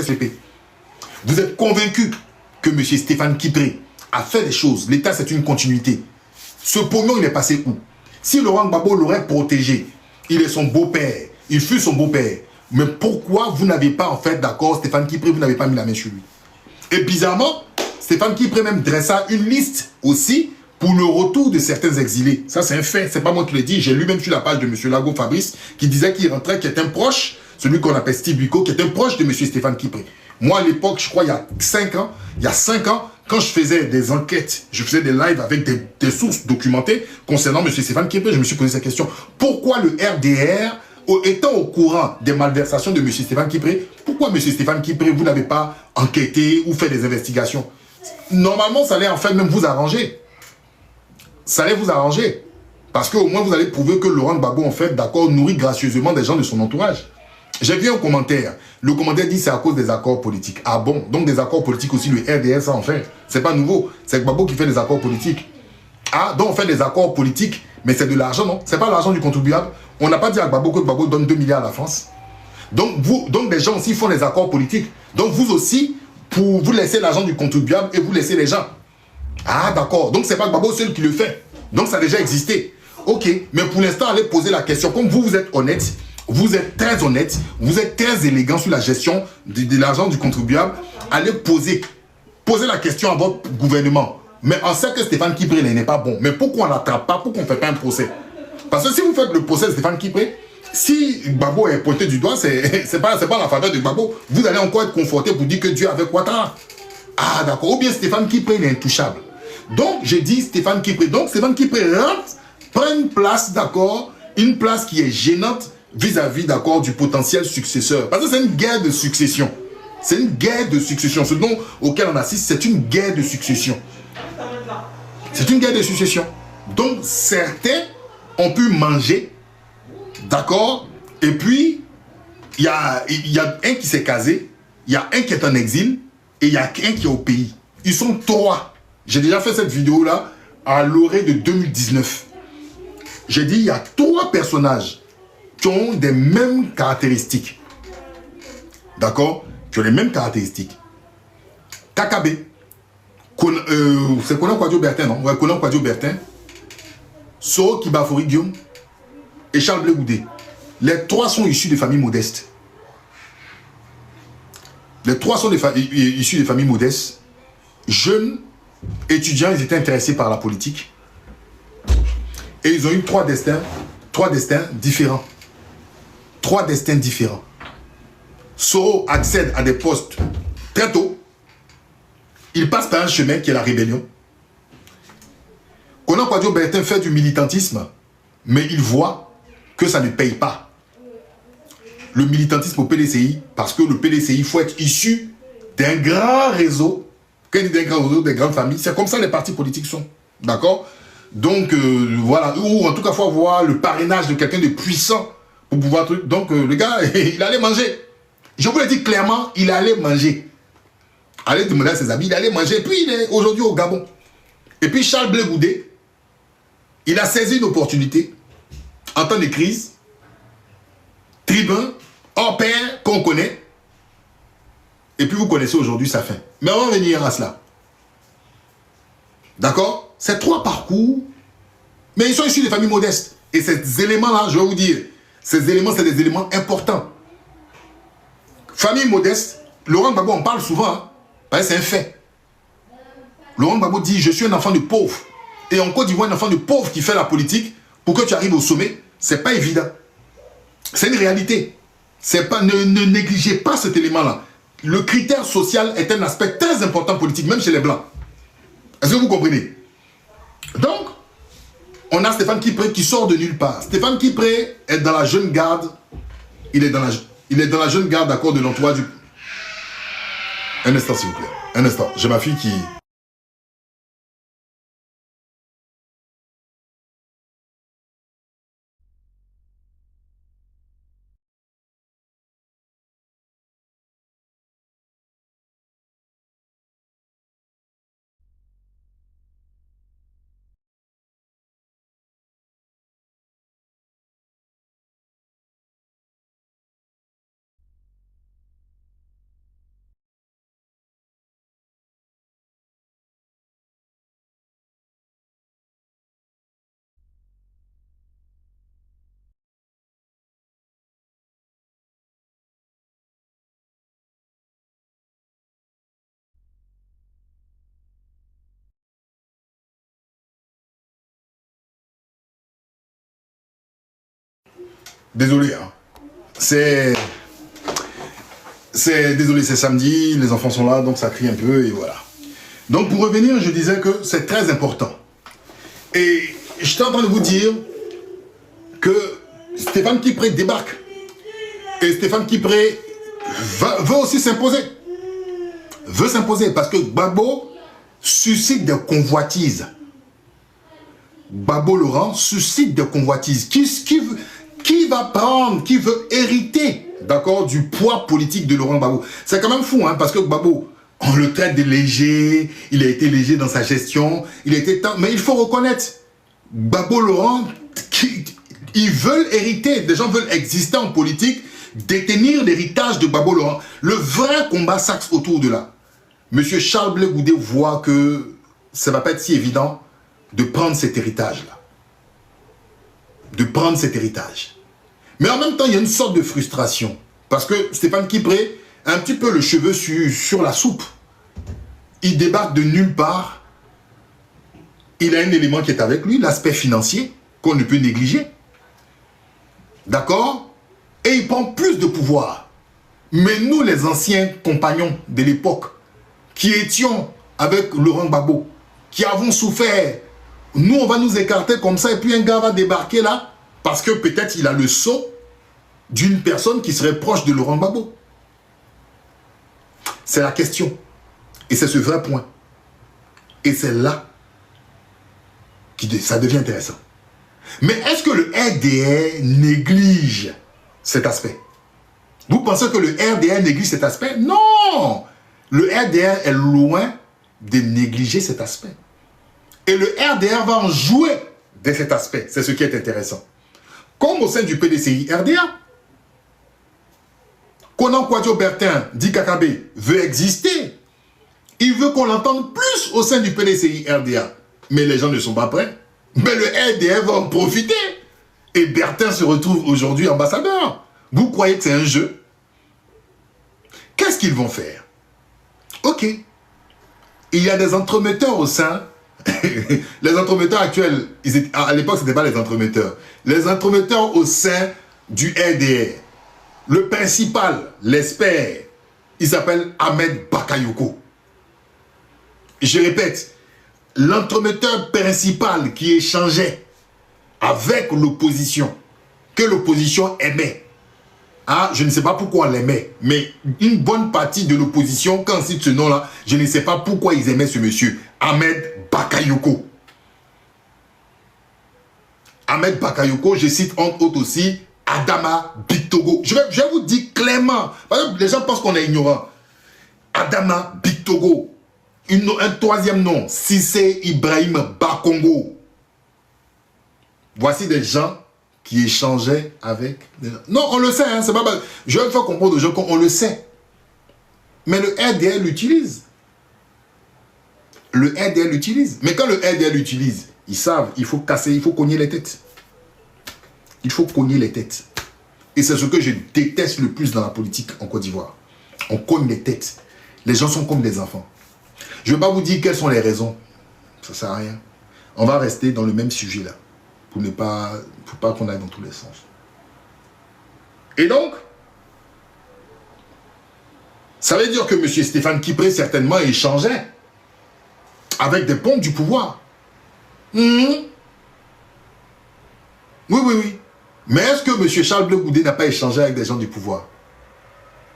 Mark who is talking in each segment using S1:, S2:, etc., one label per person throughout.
S1: SPP. Vous êtes convaincu que M. Stéphane Kipré a fait les choses. L'État, c'est une continuité. Ce pognon, il est passé où? Si Laurent Gbagbo l'aurait protégé, il est son beau-père, il fut son beau-père. Mais pourquoi vous n'avez pas, en fait, d'accord, Stéphane Kipré, vous n'avez pas mis la main sur lui? Et bizarrement, Stéphane Kipré même dressa une liste aussi pour le retour de certains exilés. Ça, c'est un fait. C'est pas moi qui le dis. J'ai lu même sur la page de M. Lago Fabrice qui disait qu'il rentrait, qui est un proche, celui qu'on appelle Steve Biko, qui est un proche de M. Stéphane Kipré. Moi, à l'époque, je crois, il y a 5 ans, quand je faisais des enquêtes, je faisais des lives avec des sources documentées concernant M. Stéphane Kipré, je me suis posé cette question. Pourquoi le RDR, étant au courant des malversations de M. Stéphane Kipré, pourquoi M. Stéphane Kipré, vous n'avez pas enquêté ou fait des investigations? Normalement, ça allait en fait même vous arranger. Ça allait vous arranger. Parce qu'au moins, vous allez prouver que Laurent Gbagbo, en fait, d'accord, nourrit gracieusement des gens de son entourage. J'ai vu un commentaire. Le commentaire dit c'est à cause des accords politiques. Ah bon? Donc des accords politiques aussi, le RDS, ça en fait. C'est pas nouveau. C'est Gbagbo qui fait des accords politiques. Ah, donc on fait des accords politiques, mais c'est de l'argent, non? C'est pas l'argent du contribuable. On n'a pas dit à Gbagbo que Gbagbo donne 2 milliards à la France. Donc des gens aussi font des accords politiques. Donc vous aussi, pour vous laisser l'argent du contribuable et vous laissez les gens. Ah d'accord. Donc c'est pas Gbagbo seul qui le fait. Donc ça a déjà existé. Ok, mais pour l'instant, allez poser la question. Comme vous êtes honnête, vous êtes très honnête, vous êtes très élégant sur la gestion de l'argent du contribuable, allez poser la question à votre gouvernement. Mais on sait que Stéphane Kipré n'est pas bon. Mais pourquoi on n'attrape pas, pourquoi on ne fait pas un procès? Parce que si vous faites le procès de Stéphane Kipré, si Gbagbo est pointé du doigt, c'est pas la faveur de Gbagbo. Vous allez encore être conforté pour dire que Dieu est avec Ouattara. Ah d'accord, ou bien Stéphane Kipré est intouchable. Donc j'ai dit Stéphane Kipré. Donc Stéphane Kipré rentre, prend une place, d'accord, une place qui est gênante vis-à-vis, d'accord, du potentiel successeur. Parce que c'est une guerre de succession. C'est une guerre de succession. Ce dont auquel on assiste, c'est une guerre de succession. C'est une guerre de succession. Donc certains ont pu manger, d'accord, et puis il y a un qui s'est casé, il y a un qui est en exil, et il y a un qui est au pays. Ils sont 3. J'ai déjà fait cette vidéo-là à l'orée de 2019. J'ai dit, il y a 3 personnages qui ont des mêmes caractéristiques. D'accord? Qui ont les mêmes caractéristiques. Kakabe. C'est Konan Kwadjo Bertin, non? Ouais, Konan Kwadjo Bertin. Soro Kibafori Guillaume. Et Charles Blé Goudé. Les 3 sont issus de familles modestes. Les 3 sont issus de familles modestes. Jeunes, étudiants, ils étaient intéressés par la politique. Et ils ont eu 3 destins différents. 3 destins différents. Soro accède à des postes très tôt. Il passe par un chemin qui est la rébellion. Konan Kwadjo Bertin fait du militantisme, mais il voit que ça ne paye pas. Le militantisme au PDCI, parce que le PDCI, il faut être issu d'un grand réseau. Quand il dit d'un grand réseau, des grandes familles, c'est comme ça les partis politiques sont. D'accord? Donc, voilà. Ou en tout cas, il faut avoir le parrainage de quelqu'un de puissant pour pouvoir... Donc, le gars, il allait manger. Je vous l'ai dit clairement, il allait manger. Allez demander à ses amis, il allait manger. Et puis, il est aujourd'hui au Gabon. Et puis, Charles Blé Goudé, il a saisi une opportunité en temps de crise. Tribun, hors pair, qu'on connaît. Et puis, vous connaissez aujourd'hui sa fin. Mais on va venir à cela. D'accord? C'est 3 parcours. Mais ils sont issus des familles modestes. Et ces éléments-là, je vais vous dire, ces éléments, c'est des éléments importants. Famille modeste, Laurent Gbagbo, on parle souvent, hein, parce que c'est un fait. Laurent Gbagbo dit, je suis un enfant de pauvre. Et en Côte d'Ivoire, un enfant de pauvre qui fait la politique, pour que tu arrives au sommet, c'est pas évident. C'est une réalité. Pas, ne négligez pas cet élément-là. Le critère social est un aspect très important politique, même chez les Blancs. Est-ce que vous comprenez? Donc, on a Stéphane Kipré qui sort de nulle part. Stéphane Kipré est dans la jeune garde. Il est dans la jeune garde, d'accord, de l'entourage du... Un instant, s'il vous plaît. Un instant. J'ai ma fille qui... Désolé, hein. Désolé, c'est samedi, les enfants sont là, donc ça crie un peu, et voilà. Donc pour revenir, je disais que c'est très important. Et j'étais en train de vous dire que Stéphane Kipré débarque. Et Stéphane Kipré veut aussi s'imposer. Veut s'imposer parce que Gbagbo suscite des convoitises. Gbagbo Laurent suscite des convoitises. Qui va prendre, qui veut hériter, d'accord, du poids politique de Laurent Gbagbo? C'est quand même fou, hein, parce que Gbagbo, on le traite de léger, il a été léger dans sa gestion, il a été mais il faut reconnaître, Gbagbo Laurent, ils veulent hériter, des gens veulent exister en politique, détenir l'héritage de Gbagbo Laurent. Le vrai combat s'axe autour de là. Monsieur Charles Blé Goudé voit que ça ne va pas être si évident de prendre cet héritage-là. De prendre cet héritage. Mais en même temps, il y a une sorte de frustration. Parce que Stéphane Kipré a un petit peu le cheveu sur la soupe. Il débarque de nulle part. Il a un élément qui est avec lui, l'aspect financier, qu'on ne peut négliger. D'accord? Et il prend plus de pouvoir. Mais nous, les anciens compagnons de l'époque, qui étions avec Laurent Gbagbo, qui avons souffert, nous, on va nous écarter comme ça, et puis un gars va débarquer là, parce que peut-être il a le sceau d'une personne qui serait proche de Laurent Gbagbo. C'est la question. Et c'est ce vrai point. Et c'est là que ça devient intéressant. Mais est-ce que le RDR néglige cet aspect? Vous pensez que le RDR néglige cet aspect? Non! Le RDR est loin de négliger cet aspect. Et le RDR va en jouer de cet aspect. C'est ce qui est intéressant. Comme au sein du PDCI RDA, Conan Kwadjo Bertin, dit Kakabe, veut exister. Il veut qu'on l'entende plus au sein du PDCI RDA. Mais les gens ne sont pas prêts. Mais le RDR va en profiter. Et Bertin se retrouve aujourd'hui ambassadeur. Vous croyez que c'est un jeu? Qu'est-ce qu'ils vont faire? Ok. Il y a des entremetteurs au sein. Les entremetteurs actuels, à l'époque, ce n'étaient pas les entremetteurs. Les entremetteurs au sein du RDR. Le principal, l'expert, il s'appelle Ahmed Bakayoko. Je répète, l'entremetteur principal qui échangeait avec l'opposition, que l'opposition aimait. Ah, je ne sais pas pourquoi on l'aimait, mais une bonne partie de l'opposition, quand on cite ce nom-là, je ne sais pas pourquoi ils aimaient ce monsieur, Ahmed Bakayoko. Ahmed Bakayoko, je cite entre autres aussi Adama Bictogo. Je vais vous dire clairement, parce que les gens pensent qu'on est ignorant. Adama Bictogo. Un troisième nom, Sissé Ibrahim Bakongo. Voici des gens qui échangeaient avec des gens. Non, on le sait, hein, c'est pas mal. Je vais faire comprendre aux gens qu'on le sait. Mais le RDR l'utilise. Le RDR l'utilise. Mais quand le RDR l'utilise, ils savent, il faut casser, il faut cogner les têtes. Il faut cogner les têtes. Et c'est ce que je déteste le plus dans la politique en Côte d'Ivoire. On cogne les têtes. Les gens sont comme des enfants. Je ne vais pas vous dire quelles sont les raisons. Ça ne sert à rien. On va rester dans le même sujet là. Pour ne pas, qu'on aille dans tous les sens. Et donc, ça veut dire que M. Stéphane Kipré certainement échangeait avec des pompes du pouvoir. Oui. Mais est-ce que M. Charles Blé Goudé n'a pas échangé avec des gens du pouvoir?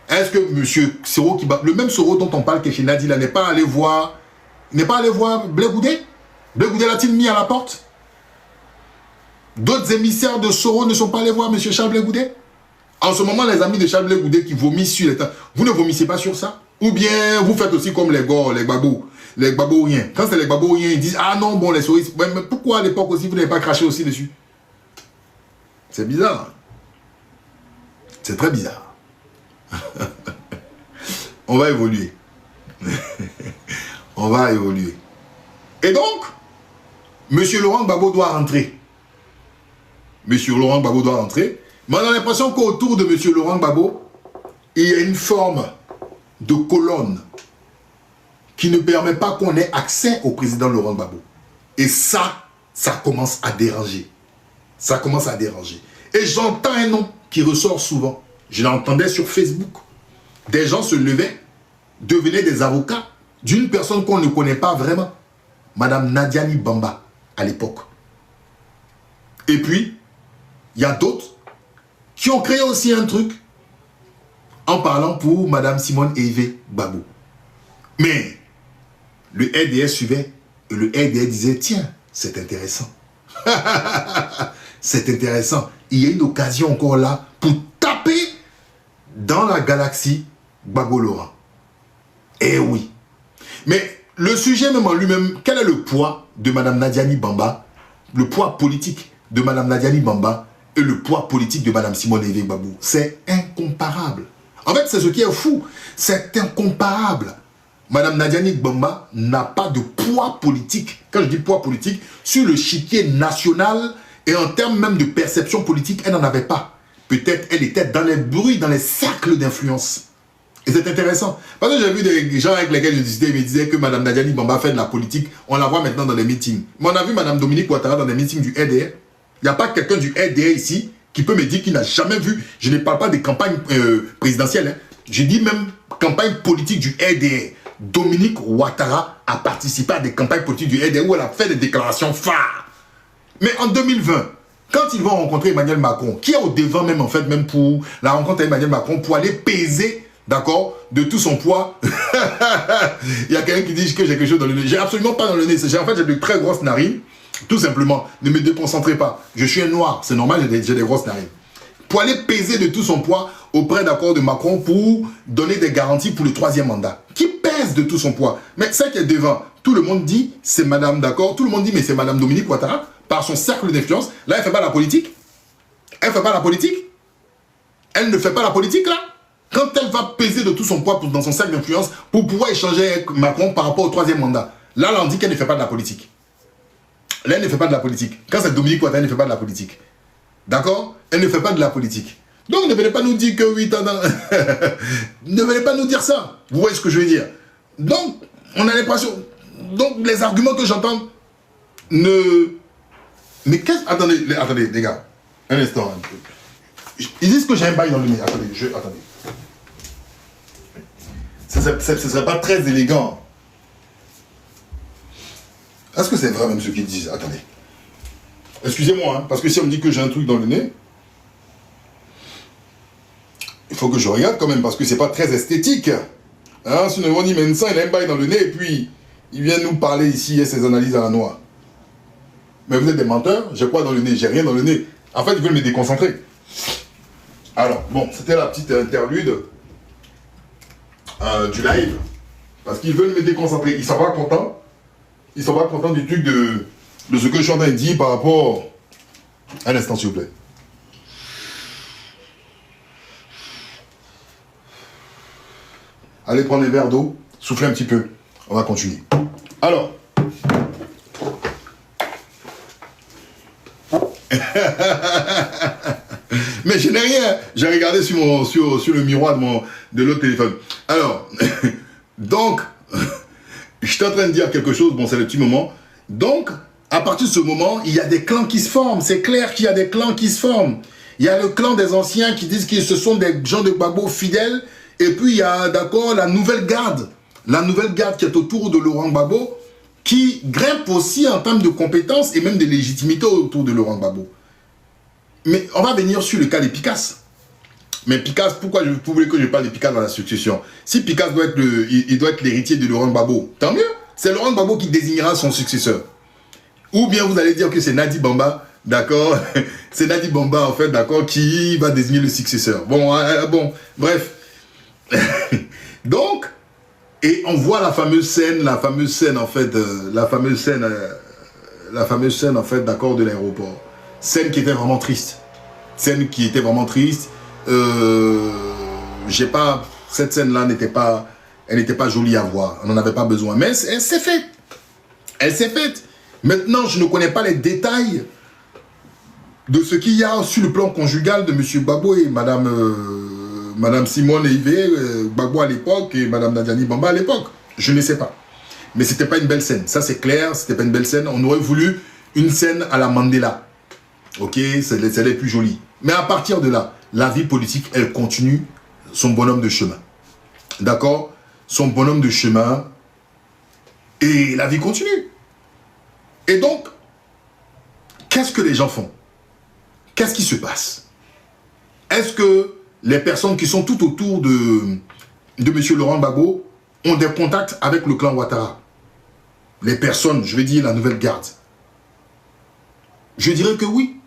S1: Est-ce que M. Soro, le même Soro dont on parle, Kéchina dit là, n'est pas allé voir Blé Goudé? Blé Goudé l'a-t-il mis à la porte? D'autres émissaires de Soro ne sont pas allés voir M. Charles Blé Goudé? En ce moment, les amis de Charles Blé Goudé qui vomissent sur les temps, vous ne vomissez pas sur ça? Ou bien vous faites aussi comme les gars, les babos, les babouriens. Quand c'est les babouriens, ils disent ah non, bon, les souris, mais pourquoi à l'époque aussi vous n'avez pas craché aussi dessus? C'est bizarre. C'est très bizarre. On va évoluer. On va évoluer. Et donc, M. Laurent Gbagbo doit rentrer. M. Laurent Gbagbo doit rentrer. Mais on a l'impression qu'autour de M. Laurent Gbagbo, il y a une forme de colonne qui ne permet pas qu'on ait accès au président Laurent Gbagbo. Et ça commence à déranger. Ça commence à déranger. Et j'entends un nom qui ressort souvent. Je l'entendais sur Facebook. Des gens se levaient, devenaient des avocats d'une personne qu'on ne connaît pas vraiment. Madame Nadiani Bamba, à l'époque. Et puis, il y a d'autres qui ont créé aussi un truc en parlant pour Madame Simone Eve Gbagbo. Mais le RDS suivait et le RDS disait, tiens, c'est intéressant. C'est intéressant. Il y a une occasion encore là pour taper dans la galaxie Gbagbo-Laurent. Eh oui. Mais le sujet même en lui-même, quel est le poids de Madame Nadiani Bamba, le poids politique de Madame Nadiani Bamba et le poids politique de Madame Simone Eve Gbagbo? C'est incomparable. En fait, c'est ce qui est fou. C'est incomparable. Madame Nadiani Bamba n'a pas de poids politique. Quand je dis poids politique, sur le chiquier national et en termes même de perception politique, elle n'en avait pas. Peut-être elle était dans les bruits, dans les cercles d'influence. Et c'est intéressant. Parce que j'ai vu des gens avec lesquels je discutais, ils me disaient que Madame Nadiani Bamba fait de la politique. On la voit maintenant dans les meetings. Mais on a vu Madame Dominique Ouattara dans des meetings du RDR. Il n'y a pas quelqu'un du RDR ici qui peut me dire qu'il n'a jamais vu. Je ne parle pas des campagnes présidentielles. Hein. Je dis même campagne politique du RDR. Dominique Ouattara a participé à des campagnes politiques du RDR où elle a fait des déclarations phares. Mais en 2020, quand ils vont rencontrer Emmanuel Macron, qui est au devant même en fait, même pour la rencontre avec Emmanuel Macron, pour aller peser, d'accord, de tout son poids. Il y a quelqu'un qui dit que j'ai quelque chose dans le nez. J'ai absolument pas dans le nez. En fait, j'ai de très grosses narines. Tout simplement, ne me déconcentrez pas. Je suis un noir, c'est normal, j'ai des grosses narines. Pour aller peser de tout son poids auprès d'accord de Macron pour donner des garanties pour le 3e mandat. Qui pèse de tout son poids. Mais celle qui est devant, tout le monde dit, c'est Madame, d'accord, tout le monde dit, mais c'est Madame Dominique Ouattara, par son cercle d'influence. Là, elle ne fait pas la politique. Elle ne fait pas la politique. Elle ne fait pas la politique, là. Quand elle va peser de tout son poids dans son cercle d'influence pour pouvoir échanger avec Macron par rapport au 3e mandat. Là, on dit qu'elle ne fait pas de la politique. Là, elle ne fait pas de la politique. Quand c'est Dominique Ouattara, elle ne fait pas de la politique. D'accord? Elle ne fait pas de la politique. Donc, ne venez pas nous dire que oui, ne venez pas nous dire ça. Vous voyez ce que je veux dire? Donc, on a l'impression... Donc, les arguments que j'entends ne... Mais qu'est-ce... Attendez, les gars. Un instant. Ils disent que j'ai un bail dans le nez. Attendez, attendez. Ce ne serait pas très élégant. Est-ce que c'est vrai même ce qu'ils disent? Attendez. Excusez-moi, hein, parce que si on me dit que j'ai un truc dans le nez, il faut que je regarde quand même, parce que c'est pas très esthétique. Hein, si on dit, mais ça, il a un bail dans le nez, et puis il vient nous parler ici et ses analyses à la noix. Mais vous êtes des menteurs, j'ai quoi dans le nez? J'ai rien dans le nez. En fait, ils veulent me déconcentrer. Alors, bon, c'était la petite interlude du live, parce qu'ils veulent me déconcentrer. Ils sont pas contents. Ils sont pas contents du truc de ce que je suis en train de dire par rapport... Un instant, s'il vous plaît. Allez prendre les verres d'eau, soufflez un petit peu. On va continuer. Alors. Mais je n'ai rien. J'ai regardé sur le miroir de l'autre téléphone. Alors, donc, je suis en train de dire quelque chose. Bon, c'est le petit moment. Donc, à partir de ce moment, il y a des clans qui se forment. C'est clair qu'il y a des clans qui se forment. Il y a le clan des anciens qui disent que ce sont des gens de Gbagbo fidèles. Et puis, il y a, d'accord, la nouvelle garde. La nouvelle garde qui est autour de Laurent Gbagbo, qui grimpe aussi en termes de compétences et même de légitimité autour de Laurent Gbagbo. Mais on va venir sur le cas de Picasse. Mais Picasse, pourquoi vous voulez que je parle de Picasse dans la succession? Si Picasse doit être il doit être l'héritier de Laurent Gbagbo, tant mieux. C'est Laurent Gbagbo qui désignera son successeur. Ou bien vous allez dire que c'est Nadi Bamba, d'accord? C'est Nadi Bamba, en fait, d'accord, qui va désigner le successeur. Bon, bref. Donc, et on voit la fameuse scène en fait, d'accord, de l'aéroport. Scène qui était vraiment triste. Cette scène-là n'était pas jolie à voir. On n'en avait pas besoin. Mais elle s'est faite. Elle s'est faite. Maintenant, je ne connais pas les détails de ce qu'il y a sur le plan conjugal de M. Gbagbo et Madame Simone Eve Gbagbo à l'époque et Madame Nadiani Bamba à l'époque. Je ne sais pas. Mais c'était pas une belle scène. Ça, c'est clair. C'était pas une belle scène. On aurait voulu une scène à la Mandela. Ok, c'est les plus jolies. Mais à partir de là, la vie politique, elle continue son bonhomme de chemin. D'accord? Son bonhomme de chemin. Et la vie continue. Et donc, qu'est-ce que les gens font? Qu'est-ce qui se passe? Est-ce que les personnes qui sont tout autour de M. Laurent Gbagbo ont des contacts avec le clan Ouattara? Les personnes, je vais dire la nouvelle garde. Je dirais que oui.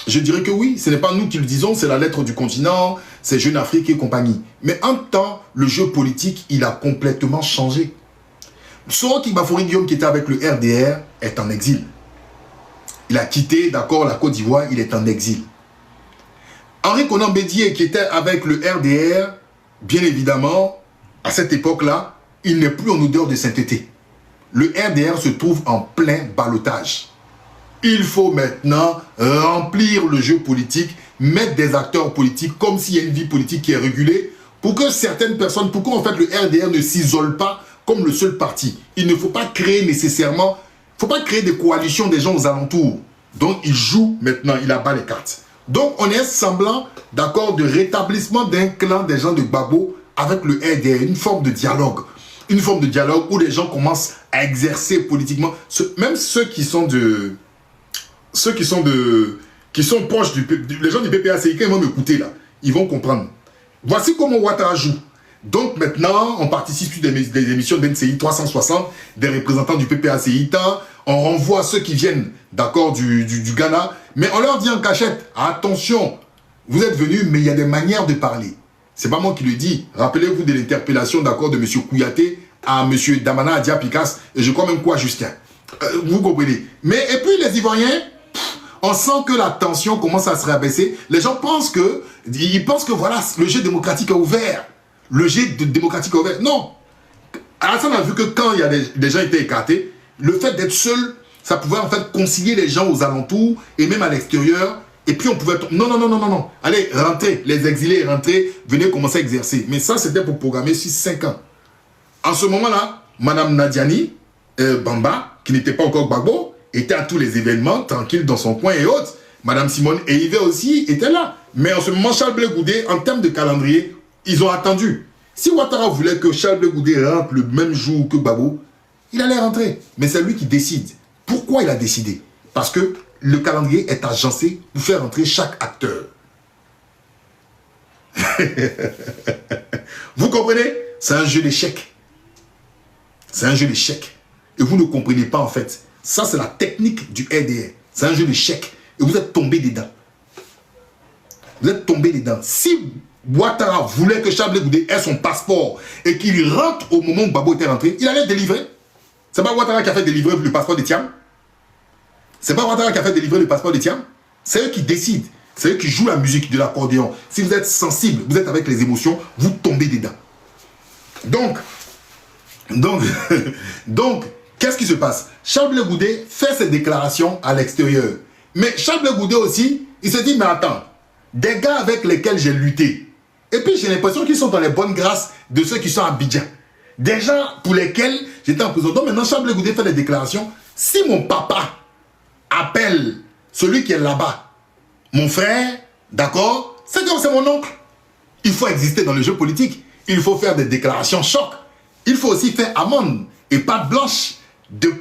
S1: Je dirais que oui. Ce n'est pas nous qui le disons, c'est la lettre du continent, c'est Jeune Afrique et compagnie. Mais en temps, le jeu politique, il a complètement changé. Soroki Bafori Guillaume qui était avec le RDR est en exil. Il a quitté, d'accord, la Côte d'Ivoire, il est en exil. Henri Konan Bédié qui était avec le RDR, bien évidemment, à cette époque-là, il n'est plus en odeur de sainteté. Le RDR se trouve en plein ballottage. Il faut maintenant remplir le jeu politique, mettre des acteurs politiques comme s'il y a une vie politique qui est régulée, pour que certaines personnes, pour qu'en fait le RDR ne s'isole pas comme le seul parti. Il ne faut pas créer nécessairement, il ne faut pas créer des coalitions des gens aux alentours. Donc il joue maintenant, il abat les cartes. Donc on est semblant, d'accord, de rétablissement d'un clan des gens de Gbagbo avec le RDR, une forme de dialogue. Une forme de dialogue où les gens commencent à exercer politiquement, même ceux qui sont proches les gens du PPACI, quand ils vont m'écouter là, ils vont comprendre. Voici comment Ouattara joue. Donc maintenant, on participe sur des émissions de NCI 360, des représentants du PPACI, on renvoie ceux qui viennent, d'accord, du Ghana, mais on leur dit en cachette, attention, vous êtes venus, mais il y a des manières de parler. C'est pas moi qui le dis. Rappelez-vous de l'interpellation, d'accord, de M. Kouyaté à M. Damana Adia Pikas, et je crois même quoi, Justin. Vous comprenez. Mais, et puis les Ivoiriens, on sent que la tension commence à se rabaisser. Les gens pensent que, voilà, le jeu démocratique est ouvert. Le jeu démocratique est ouvert. Non. Alassane a vu que quand il y a des gens étaient écartés, le fait d'être seul, ça pouvait en fait concilier les gens aux alentours et même à l'extérieur. Et puis on pouvait... Non. Allez, rentrez, les exilés, rentrez, venez commencer à exercer. Mais ça, c'était pour programmer 6-5 ans. En ce moment-là, Mme Nadiani Bamba, qui n'était pas encore Gbagbo, était à tous les événements, tranquille dans son coin et autres. Mme Simone Eivet aussi était là. Mais en ce moment, Charles Blé Goudé, en termes de calendrier, ils ont attendu. Si Ouattara voulait que Charles Blé Goudé rentre le même jour que Gbagbo, il allait rentrer. Mais c'est lui qui décide. Pourquoi il a décidé? Parce que le calendrier est agencé pour faire entrer chaque acteur. Vous comprenez? C'est un jeu d'échecs. C'est un jeu d'échecs. Et vous ne comprenez pas en fait. Ça, c'est la technique du RDR. C'est un jeu d'échecs. Et vous êtes tombé dedans. Vous êtes tombé dedans. Si Ouattara voulait que Charles Blé Goudé ait son passeport et qu'il rentre au moment où Gbagbo était rentré, il allait délivrer. C'est pas Ouattara qui a fait délivrer le passeport de Thiam. C'est pas Ouattara qui a fait délivrer le passeport de Thiam. C'est eux qui décident. C'est eux qui jouent la musique de l'accordéon. Si vous êtes sensible, vous êtes avec les émotions, vous tombez dedans. Donc, qu'est-ce qui se passe? Charles Blé Goudé fait ses déclarations à l'extérieur. Mais Charles Blé Goudé aussi, il se dit, mais attends, des gars avec lesquels j'ai lutté, et puis j'ai l'impression qu'ils sont dans les bonnes grâces de ceux qui sont à Abidjan. Des gens pour lesquels j'étais en prison. Donc maintenant, Charles Blé Goudé fait des déclarations. Si mon papa appelle celui qui est là-bas, mon frère, d'accord, c'est comme c'est mon oncle. Il faut exister dans le jeu politique. Il faut faire des déclarations choc. Il faut aussi faire amende et patte blanche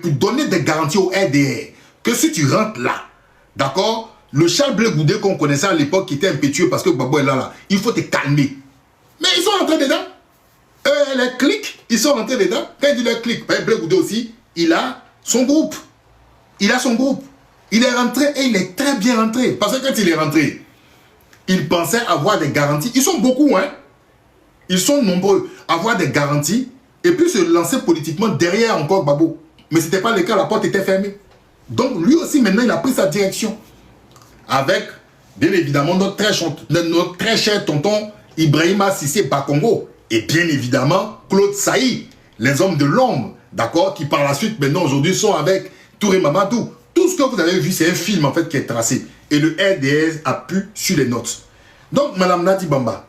S1: pour donner des garanties au RDR que si tu rentres là, d'accord, le Charles Blé Goudé qu'on connaissait à l'époque qui était impétueux parce que Gbagbo est là, il faut te calmer. Mais ils sont rentrés dedans. Les clics, ils sont rentrés dedans. Quand il dit les clics, Blé Goudé aussi, il a son groupe. Il a son groupe. Il est rentré et il est très bien rentré. Parce que quand il est rentré, il pensait avoir des garanties. Ils sont beaucoup, hein. Ils sont nombreux. Avoir des garanties et puis se lancer politiquement derrière encore Gbagbo. Mais ce n'était pas le cas, la porte était fermée. Donc lui aussi, maintenant, il a pris sa direction. Avec, bien évidemment, notre très cher tonton Ibrahima Cissé Bakongo. Et bien évidemment, Claude Saï, les hommes de l'ombre, d'accord, qui par la suite, maintenant, aujourd'hui, sont avec Touré Mamadou. Tout ce que vous avez vu, c'est un film, en fait, qui est tracé. Et le RDS appuie sur les notes. Donc, Madame Nadi Bamba,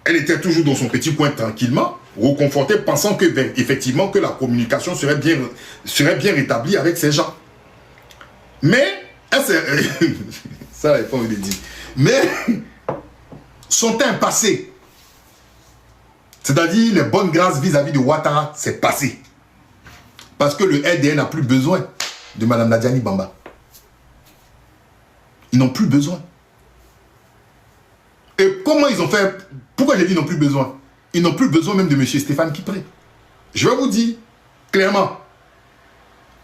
S1: elle était toujours dans son petit coin tranquillement, reconfortée, pensant que, effectivement, que la communication serait bien rétablie avec ces gens. Mais Ça, il faut me le dire. Mais son temps est passé. C'est-à-dire, les bonnes grâces vis-à-vis de Ouattara, c'est passé. Parce que le RDN n'a plus besoin de Mme Nadiani Bamba. Ils n'ont plus besoin. Et comment ils ont fait? Pourquoi j'ai dit ils n'ont plus besoin? Ils n'ont plus besoin même de M. Stéphane Kipré. Je vais vous dire clairement.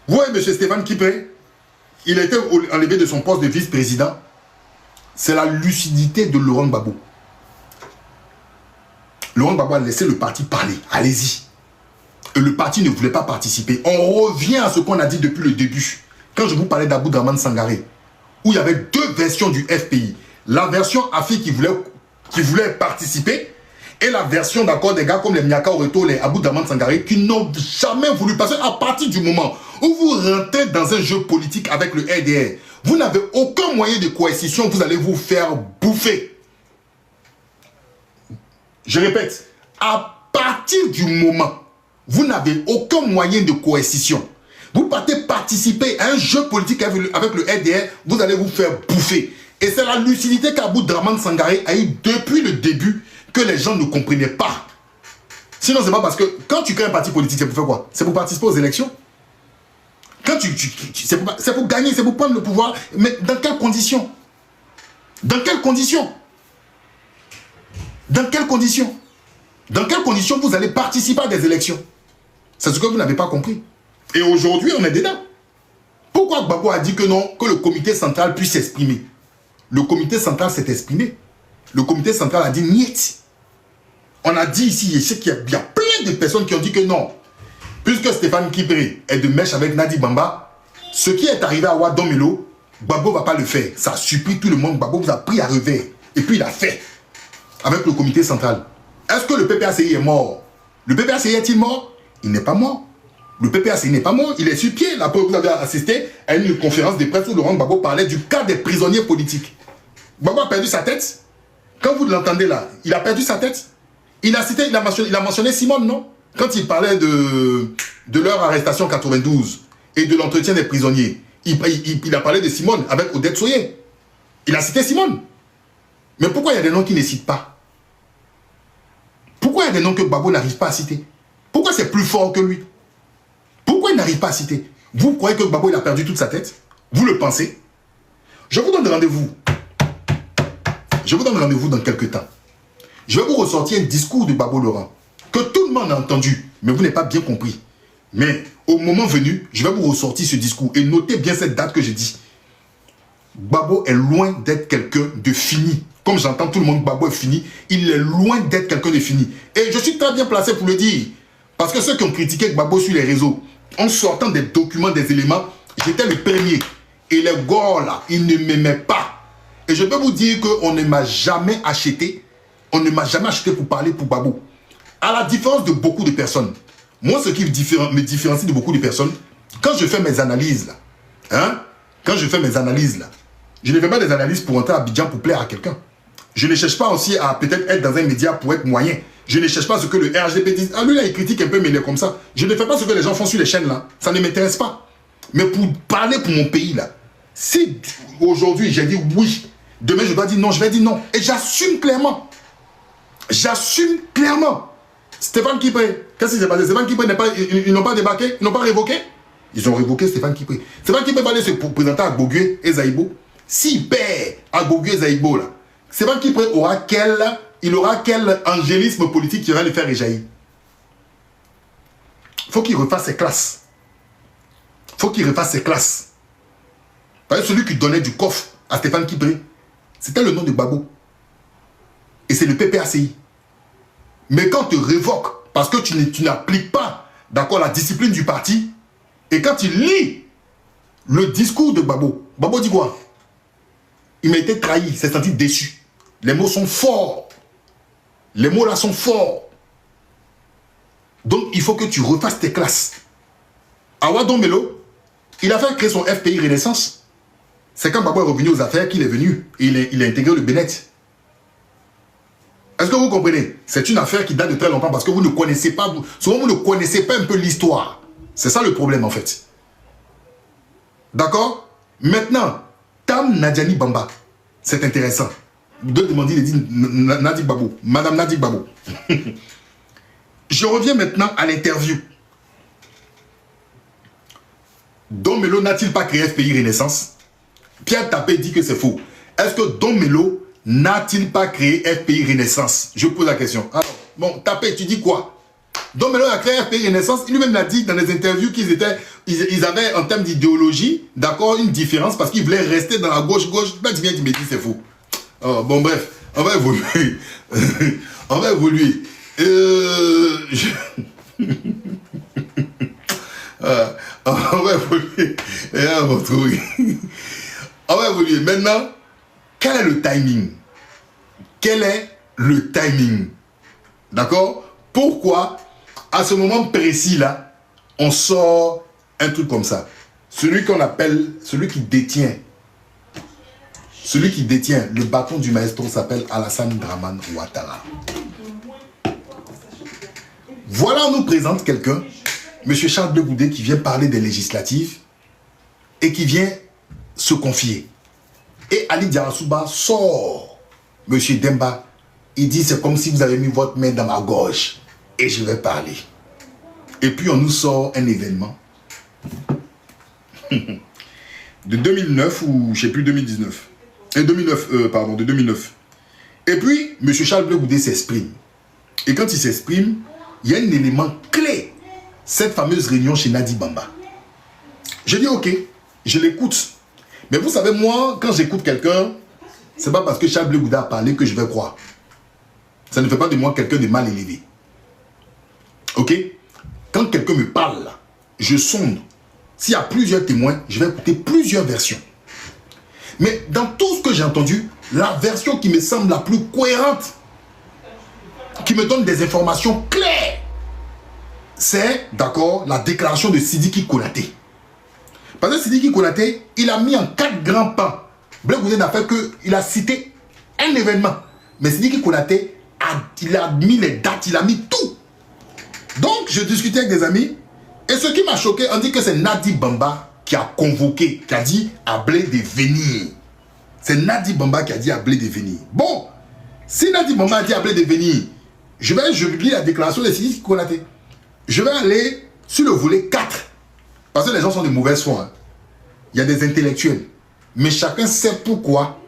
S1: Vous voyez M. Stéphane Kipré, il a été enlevé de son poste de vice-président. C'est la lucidité de Laurent Gbagbo. Laurent Gbagbo a laissé le parti parler. Allez-y. Et le parti ne voulait pas participer. On revient à ce qu'on a dit depuis le début. Quand je vous parlais d'Aboudraman Sangaré, où il y avait deux versions du FPI. La version AFI qui voulait participer et la version d'accord des gars comme les Miaka Oreto, les Aboudraman Sangaré qui n'ont jamais voulu passer. À partir du moment où vous rentrez dans un jeu politique avec le RDR, vous n'avez aucun moyen de coercition, vous allez vous faire bouffer. Je répète, à partir du moment vous n'avez aucun moyen de coercition, vous partez participer à un jeu politique avec le RDR, vous allez vous faire bouffer. Et c'est la lucidité qu'Aboudraman Sangaré a eu depuis le début que les gens ne comprenaient pas. Sinon, c'est pas parce que quand tu crées un parti politique, c'est pour faire quoi? C'est pour participer aux élections. Quand c'est pour gagner, c'est pour prendre le pouvoir. Mais dans quelles conditions? Dans quelles conditions? Dans quelles conditions? Dans quelles conditions vous allez participer à des élections? C'est ce que vous n'avez pas compris. Et aujourd'hui, on est dedans. Pourquoi Gbagbo a dit que non, que le comité central puisse s'exprimer? Le comité central s'est exprimé. Le comité central a dit niet. On a dit ici, je sais qu'il y a plein de personnes qui ont dit que non. Puisque Stéphane Kipré est de mèche avec Nadi Bamba, ce qui est arrivé à Ouadomelo, Gbagbo ne va pas le faire. Ça a surpris tout le monde. Gbagbo vous a pris à revers. Et puis il a fait. Avec le comité central. Est-ce que le PPACI est mort? Le PPACI est-il mort? Il n'est pas mort. Le PPACI n'est pas mort. Il est sur pied. La preuve, vous avez assisté à une conférence de presse où Laurent Gbagbo parlait du cas des prisonniers politiques. Gbagbo a perdu sa tête. Quand vous l'entendez là, il a perdu sa tête. Il a mentionné Simone, non? Quand il parlait de leur arrestation 92 et de l'entretien des prisonniers, il a parlé de Simone avec Odette Soyer. Il a cité Simone. Mais pourquoi il y a des noms qu'il ne cite pas? Pourquoi il y a des noms que Gbagbo n'arrive pas à citer? Pourquoi c'est plus fort que lui? Pourquoi il n'arrive pas à citer? Vous croyez que Gbagbo il a perdu toute sa tête? Vous le pensez? Je vous donne rendez-vous. Je vous donne rendez-vous dans quelques temps. Je vais vous ressortir un discours de Gbagbo Laurent que tout le monde a entendu, mais vous n'avez pas bien compris. Mais au moment venu, je vais vous ressortir ce discours. Et notez bien cette date que j'ai dit. Gbagbo est loin d'être quelqu'un de fini. Comme j'entends tout le monde, Gbagbo est fini. Il est loin d'être quelqu'un de fini. Et je suis très bien placé pour le dire. Parce que ceux qui ont critiqué Gbagbo sur les réseaux, en sortant des documents, des éléments, j'étais le premier. Et les gars là, ils ne m'aimaient pas. Et je peux vous dire qu'on ne m'a jamais acheté. On ne m'a jamais acheté pour parler pour Gbagbo. À la différence de beaucoup de personnes. Moi, ce qui me différencie de beaucoup de personnes, quand je fais mes analyses là, quand je fais mes analyses là, je ne fais pas des analyses pour entrer à Abidjan pour plaire à quelqu'un. Je ne cherche pas aussi à peut-être être dans un média pour être moyen. Je ne cherche pas ce que le RGP dit. Ah, lui là, il critique un peu, mais il est comme ça. Je ne fais pas ce que les gens font sur les chaînes là. Ça ne m'intéresse pas. Mais pour parler pour mon pays là, si aujourd'hui j'ai dit oui, demain je dois dire non, je vais dire non. Et j'assume clairement. J'assume clairement. Stéphane Kipré, qu'est-ce qui s'est passé? Stéphane Kipré, ils n'ont pas débarqué, ils n'ont pas révoqué. Ils ont révoqué Stéphane Kipré. Stéphane Kipré va aller se présenter à Gbagbo et Zaïbo. S'il perd à Gbagbo et Zaïbo là, Stéphane Kipré aura quel angélisme politique qui va le faire réjaillir? Il faut qu'il refasse ses classes. Il faut qu'il refasse ses classes. Parce que celui qui donnait du coffre à Stéphane Kipré, c'était le nom de Gbagbo. Et c'est le PPACI. Mais quand on te révoque, parce que tu n'appliques pas, d'accord, la discipline du parti, et quand tu lis le discours de Gbagbo, Gbagbo dit quoi? Il m'a été trahi, il s'est senti déçu. Les mots sont forts. Les mots là sont forts. Donc il faut que tu refasses tes classes. À Ouadomelo, il a fait créer son FPI Renaissance. C'est quand Gbagbo est revenu aux affaires qu'il est venu. Et il a intégré le Bénet. Est-ce que vous comprenez? C'est une affaire qui date de très longtemps parce que vous ne connaissez pas, souvent vous ne connaissez pas un peu l'histoire. C'est ça le problème en fait. D'accord? Maintenant, Dame Nadiani Bamba. C'est intéressant. De demander, il dit Nadi Babo. Madame Nadi Babo. Je reviens maintenant à l'interview. Don Melo n'a-t-il pas créé FPI Renaissance? Pierre Tapé dit que c'est faux. Est-ce que Don Melo n'a-t-il pas créé FPI Renaissance? Je pose la question. Alors, bon, Tapé, tu dis quoi? Don Melo a créé FPI Renaissance. Il lui-même l'a dit dans les interviews ils avaient en termes d'idéologie, d'accord, une différence parce qu'ils voulaient rester dans la gauche-gauche. Ben, tu viens, tu me dis c'est faux. Oh, bon, bref, on va évoluer. On va évoluer. On va évoluer. On va évoluer. Maintenant, quel est le timing? Quel est le timing? D'accord? Pourquoi, à ce moment précis-là, on sort un truc comme ça? Celui qu'on appelle, celui qui détient le bâton du maestro s'appelle Alassane Dramane Ouattara. Voilà, on nous présente quelqu'un, M. Charles Blé Goudé, qui vient parler des législatives et qui vient se confier. Et Ali Diarasouba sort, M. Demba, il dit c'est comme si vous avez mis votre main dans ma gorge et je vais parler. Et puis on nous sort un événement de 2009 ou je ne sais plus 2019. De 2009. Et puis, M. Charles Blé Goudé s'exprime. Et quand il s'exprime, il y a un élément clé. Cette fameuse réunion chez Nadi Bamba. Je dis ok, je l'écoute. Mais vous savez, moi, quand j'écoute quelqu'un, c'est pas parce que Charles Blé Goudé a parlé que je vais croire. Ça ne fait pas de moi quelqu'un de mal élevé. Ok? Quand quelqu'un me parle, là, je sonde. S'il y a plusieurs témoins, je vais écouter plusieurs versions. Mais dans tout ce que j'ai entendu, la version qui me semble la plus cohérente, qui me donne des informations claires, c'est, d'accord, la déclaration de Sidiki Konaté. Parce que Sidiki Konaté, il a mis en 4 grands pas. Blé Goudé n'a fait que, il a cité un événement. Mais Sidiki Konaté, il a mis les dates, il a mis tout. Donc, je discutais avec des amis, et ce qui m'a choqué, on dit que c'est Nadi Bamba qui a convoqué, qui a dit à Blé de venir. C'est Nadi Bamba qui a dit à Blé de venir. Bon, si Nadi Bamba a dit à Blé de venir, je lis la déclaration de Sidiki Konaté. Je vais aller sur le volet 4. Parce que les gens sont de mauvaise foi. Hein. Il y a des intellectuels. Mais chacun sait pourquoi,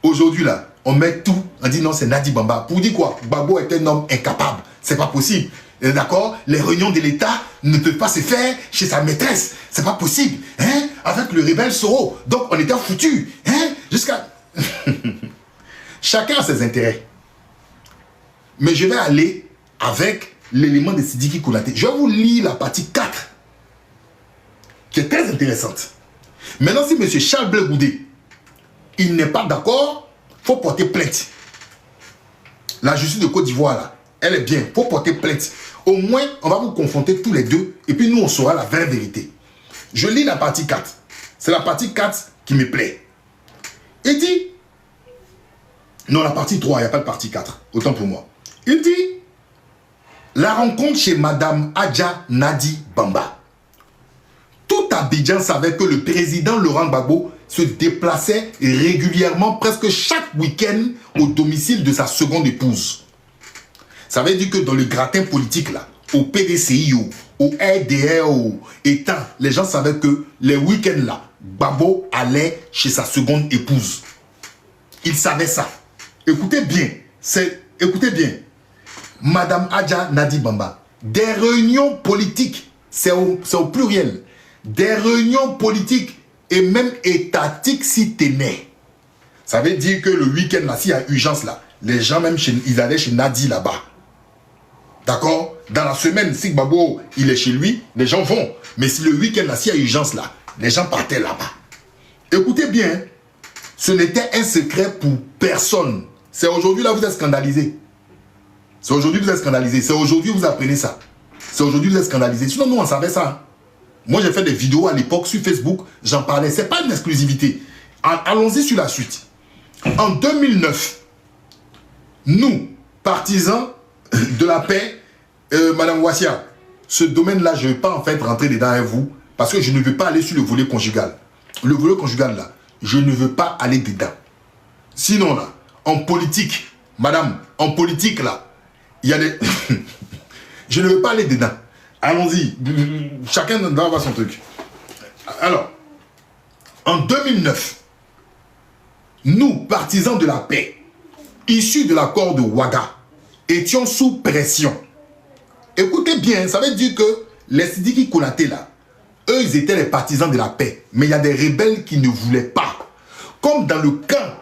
S1: aujourd'hui là, on met tout, on dit non, c'est Nadi Bamba. Pour dire quoi? Gbagbo est un homme incapable. C'est pas possible. D'accord? Les réunions de l'État ne peuvent pas se faire chez sa maîtresse. C'est pas possible. Hein? Avec le rebelle Soro. Donc on était foutus. Hein? Jusqu'à... Chacun a ses intérêts. Mais je vais aller avec l'élément de Sidiki Konaté. Je vais vous lire la partie 4. Qui est très intéressante. Maintenant, si M. Charles Blé Goudé, il n'est pas d'accord, il faut porter plainte. La justice de Côte d'Ivoire, là, elle est bien. Il faut porter plainte. Au moins, on va vous confronter tous les deux. Et puis nous, on saura la vraie vérité. Je lis la partie 4. C'est la partie 4 qui me plaît. Il dit... Non, la partie 3, il n'y a pas de partie 4. Autant pour moi. Il dit... La rencontre chez Madame Adja Nadi Bamba. Tout Abidjan savait que le président Laurent Gbagbo se déplaçait régulièrement, presque chaque week-end, au domicile de sa seconde épouse. Ça veut dire que dans le gratin politique, là, au PDCI, au RDR, au État, les gens savaient que les week-ends, là, Gbagbo allait chez sa seconde épouse. Ils savaient ça. Écoutez bien, écoutez bien. Madame Adja Nadi Bamba, des réunions politiques, c'est au pluriel, des réunions politiques et même étatiques s'y tenaient. Ça veut dire que le week-end, là, s'il y a urgence, là, les gens même, ils allaient chez Nadi là-bas. D'accord? Dans la semaine, si Gbagbo, il est chez lui, les gens vont. Mais si le week-end, là, s'il y a urgence, là, les gens partaient là-bas. Écoutez bien, ce n'était un secret pour personne. C'est aujourd'hui, là, vous êtes scandalisés. C'est aujourd'hui que vous êtes scandalisés. C'est aujourd'hui que vous apprenez ça. C'est aujourd'hui que vous êtes scandalisés. Sinon, nous, on savait ça. Moi, j'ai fait des vidéos à l'époque sur Facebook. J'en parlais. Ce n'est pas une exclusivité. Allons-y sur la suite. En 2009, nous, partisans de la paix, Madame Ouassia, ce domaine-là, je ne vais pas en fait rentrer dedans avec vous parce que je ne veux pas aller sur le volet conjugal. Le volet conjugal, là, je ne veux pas aller dedans. Sinon, là, en politique, madame, en politique, là, il y a des... je ne veux pas aller dedans. Allons-y. Chacun doit avoir son truc. Alors, en 2009, nous, partisans de la paix, issus de l'accord de Ouaga, étions sous pression. Écoutez bien, ça veut dire que les Sidiki Konaté là, eux, ils étaient les partisans de la paix. Mais il y a des rebelles qui ne voulaient pas. Comme dans le camp,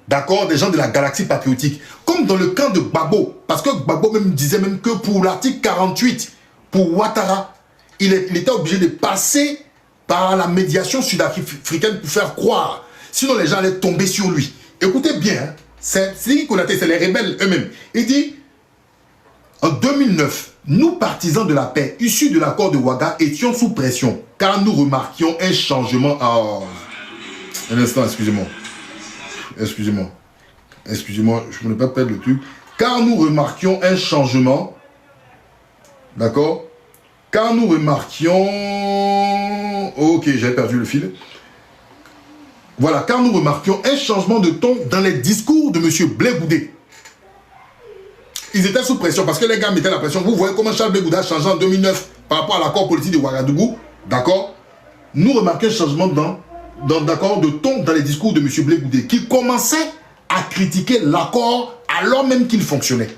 S1: d'accord, des gens de la galaxie patriotique. Comme dans le camp de Gbagbo. Parce que Gbagbo même disait même que pour l'article 48, pour Ouattara, il était obligé de passer par la médiation sud-africaine pour faire croire. Sinon, les gens allaient tomber sur lui. Écoutez bien, hein, c'est les rebelles eux-mêmes. Il dit, en 2009, nous, partisans de la paix, issus de l'accord de Ouaga, étions sous pression, car nous remarquions un changement... Oh, un instant, excusez-moi. Excusez-moi. Excusez-moi, je ne peux pas perdre le truc. Car nous remarquions un changement... D'accord? Car nous remarquions... Ok, j'ai perdu le fil. Voilà, car nous remarquions un changement de ton dans les discours de M. Blé Goudé. Ils étaient sous pression parce que les gars mettaient la pression. Vous voyez comment Charles Blé Goudé a changé en 2009 par rapport à l'accord politique de Ouagadougou. D'accord? Nous remarquions un changement de ton dans les discours de M. Blé Goudé qui commençait à critiquer l'accord alors même qu'il fonctionnait.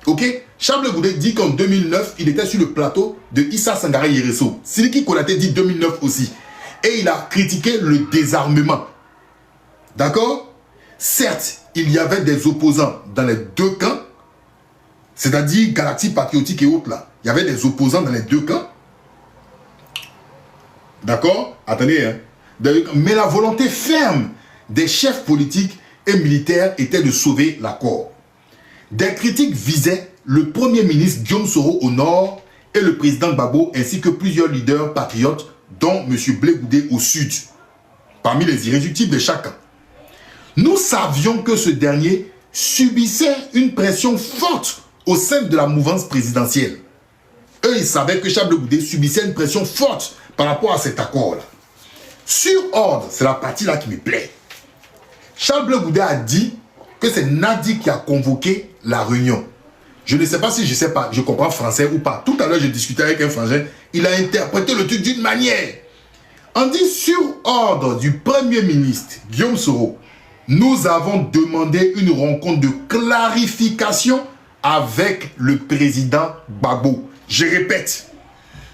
S1: Ok? Charles Blé Goudé dit qu'en 2009, il était sur le plateau de Issa Sangaré Yereso. Sidiki Konaté dit 2009 aussi. Et il a critiqué le désarmement. D'accord? Certes, il y avait des opposants dans les deux camps, c'est-à-dire Galaxie Patriotique et autres là. Il y avait des opposants dans les deux camps. D'accord? Attendez, hein. Mais la volonté ferme des chefs politiques et militaires était de sauver l'accord. Des critiques visaient le premier ministre Guillaume Soro au nord et le président Gbagbo ainsi que plusieurs leaders patriotes dont M. Blé Goudé au sud, parmi les irréductibles de chacun. Nous savions que ce dernier subissait une pression forte au sein de la mouvance présidentielle. Eux, ils savaient que Charles Blé Goudé subissait une pression forte par rapport à cet accord-là. Sur ordre, c'est la partie là qui me plaît. Charles Blé Goudé a dit que c'est Nadi qui a convoqué la réunion. Je ne sais pas si je comprends français ou pas. Tout à l'heure, je discutais avec un frangin. Il a interprété le truc d'une manière. On dit sur ordre du Premier ministre Guillaume Soro, nous avons demandé une rencontre de clarification avec le président Gbagbo. Je répète,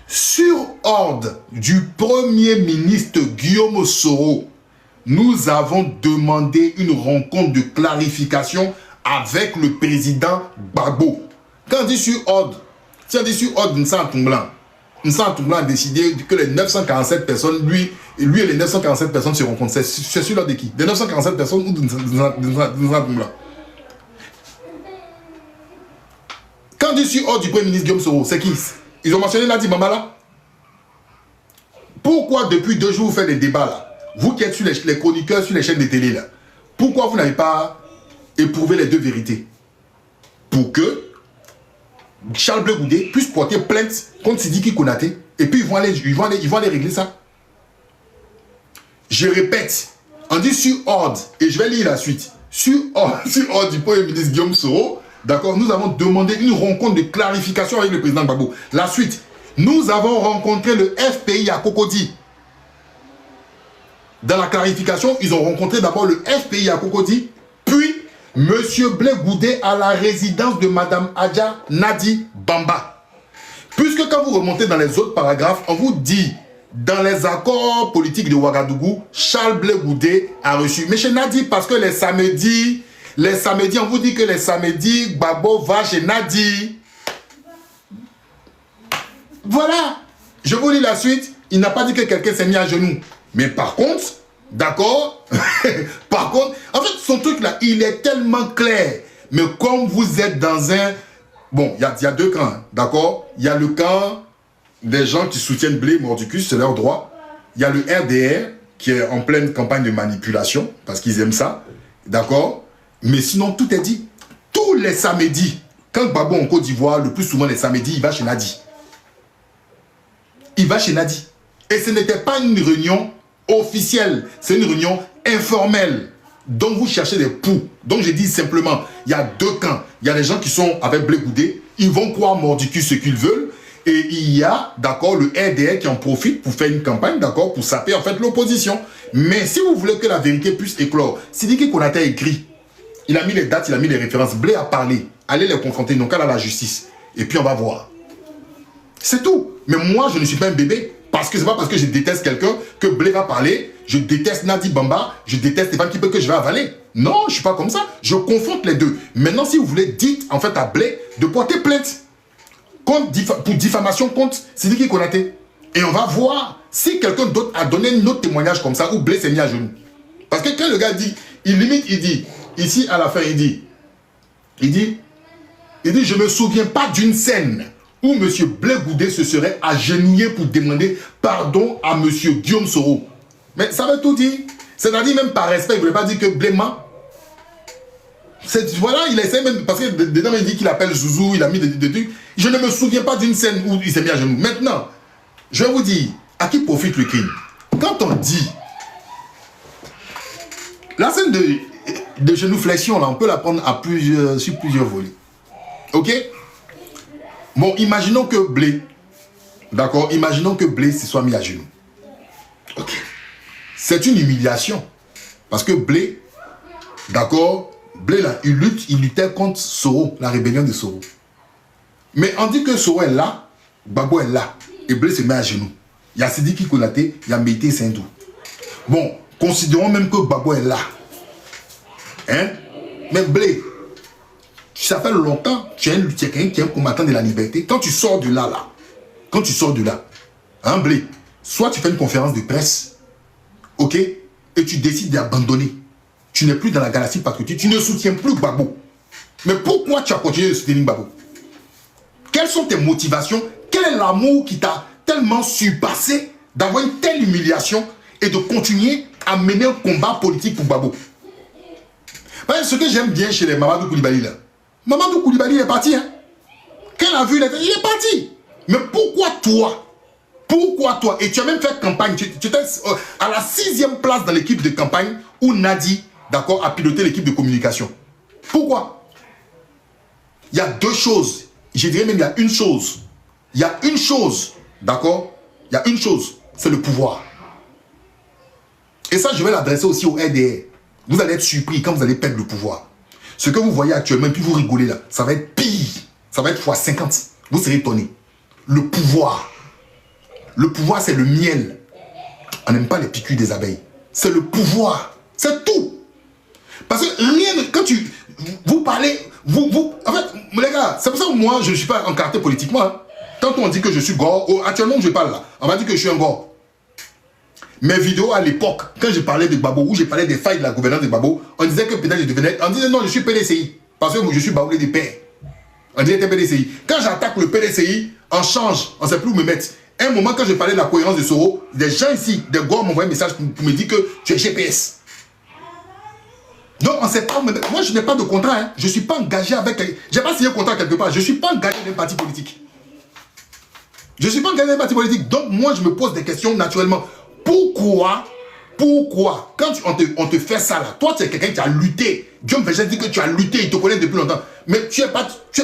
S1: sur ordre du Premier ministre Guillaume Soro, nous avons demandé une rencontre de clarification avec le président Gbagbo. Quand on dit sur ordre, si on dit sur ordre, Nsan a décidé que les 947 personnes, lui et les 947 personnes se rencontrent. C'est sur l'ordre de qui? Des 947 personnes ou de Nsan Tounglan? Quand on dit sur ordre du Premier ministre Guillaume Soro, c'est qui? Ils ont mentionné Nadi Bambala. Pourquoi depuis 2 jours vous faites des débats là? Vous qui êtes sur les chroniqueurs sur les chaînes de télé là, pourquoi vous n'avez pas éprouvé les deux vérités? Pour que Charles Blé Goudé puisse porter plainte contre Sidiki Konaté et puis ils vont aller régler ça. Je répète, on dit sur ordre, et je vais lire la suite. Sur ordre du Premier ministre Guillaume Soro, d'accord, nous avons demandé une rencontre de clarification avec le président Gbagbo. La suite, nous avons rencontré le FPI à Cocody. Dans la clarification, ils ont rencontré d'abord le FPI à Cocody, puis M. Blé Goudé à la résidence de Mme Adja Nadi Bamba. Puisque quand vous remontez dans les autres paragraphes, on vous dit, dans les accords politiques de Ouagadougou, Charles Blé Goudé a reçu. Mais chez Nadi, parce que les samedis, on vous dit que les samedis, Gbagbo va chez Nadi. Voilà. Je vous lis la suite. Il n'a pas dit que quelqu'un s'est mis à genoux. Mais par contre, d'accord, par contre, en fait, son truc là, il est tellement clair. Mais comme vous êtes dans un... Bon, il y a deux camps, hein, d'accord? Il y a le camp des gens qui soutiennent Blé Mordicus, c'est leur droit. Il y a le RDR qui est en pleine campagne de manipulation, parce qu'ils aiment ça, d'accord? Mais sinon, tout est dit. Tous les samedis, quand Gbagbo en Côte d'Ivoire, le plus souvent les samedis, il va chez Nadi. Il va chez Nadi. Et ce n'était pas une réunion officielle. C'est une réunion informelle. Donc vous cherchez des poux. Donc je dis simplement, il y a deux camps. Il y a des gens qui sont avec Blé Goudé. Ils vont croire mordicus ce qu'ils veulent. Et il y a, d'accord, le RDR qui en profite pour faire une campagne, d'accord, pour saper en fait l'opposition. Mais si vous voulez que la vérité puisse éclore, Sidiki Konaté a écrit. Il a mis les dates, il a mis les références. Blé a parlé. Allez les confronter, donc à la justice. Et puis on va voir. C'est tout. Mais moi, je ne suis pas un bébé. Parce que c'est pas parce que je déteste quelqu'un que Blé va parler. Je déteste Nadi Bamba. Je déteste Stéphane Kipé que je vais avaler. Non, je ne suis pas comme ça. Je confronte les deux. Maintenant, si vous voulez, dites en fait à Blé de porter plainte pour diffamation contre Sidiki Konaté. Et on va voir si quelqu'un d'autre a donné un autre témoignage comme ça où Blé s'est mis à genoux. Parce que quand le gars dit, il limite, il dit, ici à la fin, il dit, je ne me souviens pas d'une scène où M. Blé Goudé se serait agenouillé pour demander pardon à M. Guillaume Soro. Mais ça veut tout dire. C'est-à-dire même par respect, il ne voulait pas dire que Blé ment. Voilà, il essaie même, parce que dedans il dit qu'il appelle Zouzou, il a mis des trucs. Je ne me souviens pas d'une scène où il s'est mis à genoux. Maintenant, je vais vous dire, à qui profite le crime? Quand on dit, la scène de genuflexion, là, on peut la prendre à sur plusieurs volets. Ok? Bon, imaginons que Blé, d'accord, imaginons que Blé se soit mis à genoux. Ok. C'est une humiliation. Parce que Blé, d'accord, Blé là, il luttait contre Soro, la rébellion de Soro. Mais on dit que Soro est là, Gbagbo est là, et Blé se met à genoux. Il y a Sidiki Konaté, il y a Mété Sindou. Bon, considérons même que Gbagbo est là. Hein? Mais Blé, ça fait longtemps, tu es quelqu'un qui est un combattant de la liberté. Quand tu sors de là, quand tu sors de là, hein, Blé, soit tu fais une conférence de presse, ok, et tu décides d'abandonner. Tu n'es plus dans la galaxie parce que tu ne soutiens plus Gbagbo. Mais pourquoi tu as continué de soutenir Gbagbo? Quelles sont tes motivations? Quel est l'amour qui t'a tellement surpassé d'avoir une telle humiliation et de continuer à mener un combat politique pour Gbagbo? Ce que j'aime bien chez les Mamadou Koulibaly là, Mamadou Koulibaly est parti. Hein? Quand il a vu, il est parti. Mais pourquoi toi? Pourquoi toi? Et tu as même fait campagne. Tu étais à la 6e place dans l'équipe de campagne où Nadi, d'accord, a piloté l'équipe de communication. Pourquoi? Il y a deux choses. Je dirais même il y a une chose. Il y a une chose, d'accord? Il y a une chose, c'est le pouvoir. Et ça, je vais l'adresser aussi au RDR. Vous allez être surpris quand vous allez perdre le pouvoir. Ce que vous voyez actuellement, et puis vous rigolez là, ça va être pire. Ça va être fois 50. Vous serez étonnés. Le pouvoir. Le pouvoir, c'est le miel. On n'aime pas les piqûres des abeilles. C'est le pouvoir. C'est tout. Parce que rien, quand vous parlez, en fait, les gars, c'est pour ça que moi, je ne suis pas encarté politiquement. Hein. Quand on dit que je suis gore, actuellement, je parle là, on va dire que je suis un gore. Mes vidéos à l'époque, quand je parlais de Gbagbo, où je parlais des failles de la gouvernance de Gbagbo, on disait que peut-être je devenais, on disait non, je suis PDCI, parce que je suis baoulé des pères. On disait que PDCI. Quand j'attaque le PDCI, on change, on ne sait plus où me mettre. Un moment, quand je parlais de la cohérence de Soro, des gens ici, des gars m'envoient un message pour me dire que tu es GPS. Donc, on ne sait pas. Moi, je n'ai pas de contrat. Hein. Je ne suis pas engagé avec. Je n'ai pas signé un contrat quelque part. Je ne suis pas engagé dans un parti politique. Je ne suis pas engagé dans un parti politique. Donc, moi, je me pose des questions naturellement. Pourquoi, quand on te fait ça là, toi, tu es quelqu'un qui a lutté. Dieu me fait dire que tu as lutté, il te connaît depuis longtemps. Mais tu es pas. Tu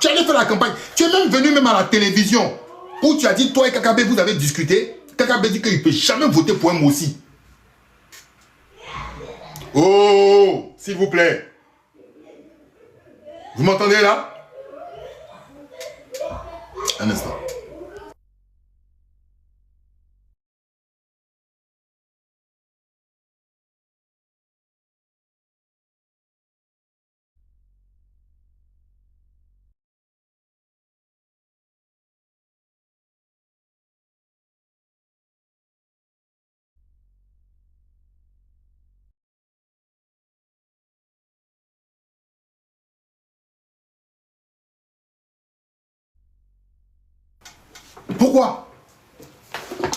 S1: allais faire la campagne. Tu es même venu même à la télévision où tu as dit, toi et Kakabe, vous avez discuté. Kakabe dit qu'il ne peut jamais voter pour un mot aussi. Oh, s'il vous plaît. Vous m'entendez là? Un instant. Pourquoi?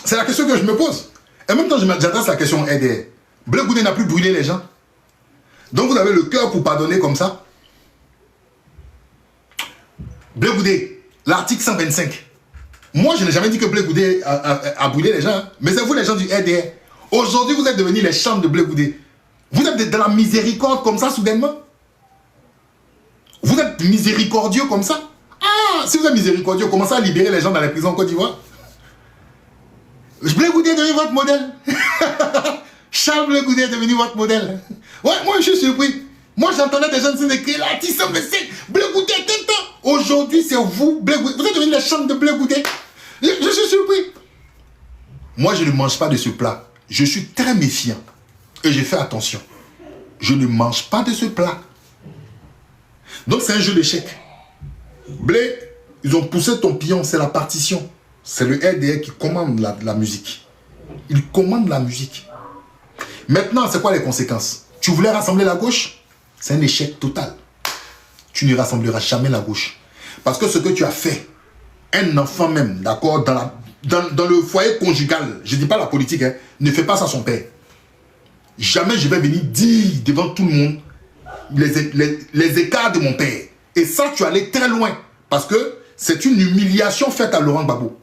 S1: C'est la question que je me pose. Et en même temps, j'adresse la question RDR. Blé Goudé n'a plus brûlé les gens. Donc vous avez le cœur pour pardonner comme ça. Blé Goudé, l'article 125. Moi, je n'ai jamais dit que Blé Goudé a brûlé les gens. Hein. Mais c'est vous les gens du RDR. Aujourd'hui, vous êtes devenus les chambres de Blé Goudé. Vous êtes de la miséricorde comme ça, soudainement. Vous êtes miséricordieux comme ça. Ah, si vous êtes miséricordieux, commencez à libérer les gens dans les prisons en Côte d'Ivoire. Blé Goudé est devenu votre modèle. Charles Blé Goudé est devenu votre modèle. Ouais, moi je suis surpris. Moi j'entendais des gens se crier là, Tissot, mais c'est Blé Goudé, Tintin. Aujourd'hui c'est vous, Blé Goudé. Vous êtes devenu les chambres de Blé Goudé. Je suis surpris. Moi je ne mange pas de ce plat. Je suis très méfiant. Et j'ai fait attention. Je ne mange pas de ce plat. Donc c'est un jeu d'échecs. Blé, ils ont poussé ton pion, c'est la partition. C'est le RDR qui commande la musique. Il commande la musique. Maintenant, c'est quoi les conséquences? Tu voulais rassembler la gauche? C'est un échec total. Tu ne rassembleras jamais la gauche. Parce que ce que tu as fait, un enfant même, d'accord, dans le foyer conjugal, je ne dis pas la politique, hein, ne fait pas ça à son père. Jamais je vais venir dire devant tout le monde les écarts de mon père. Et ça, tu allais très loin. Parce que c'est une humiliation faite à Laurent Gbagbo.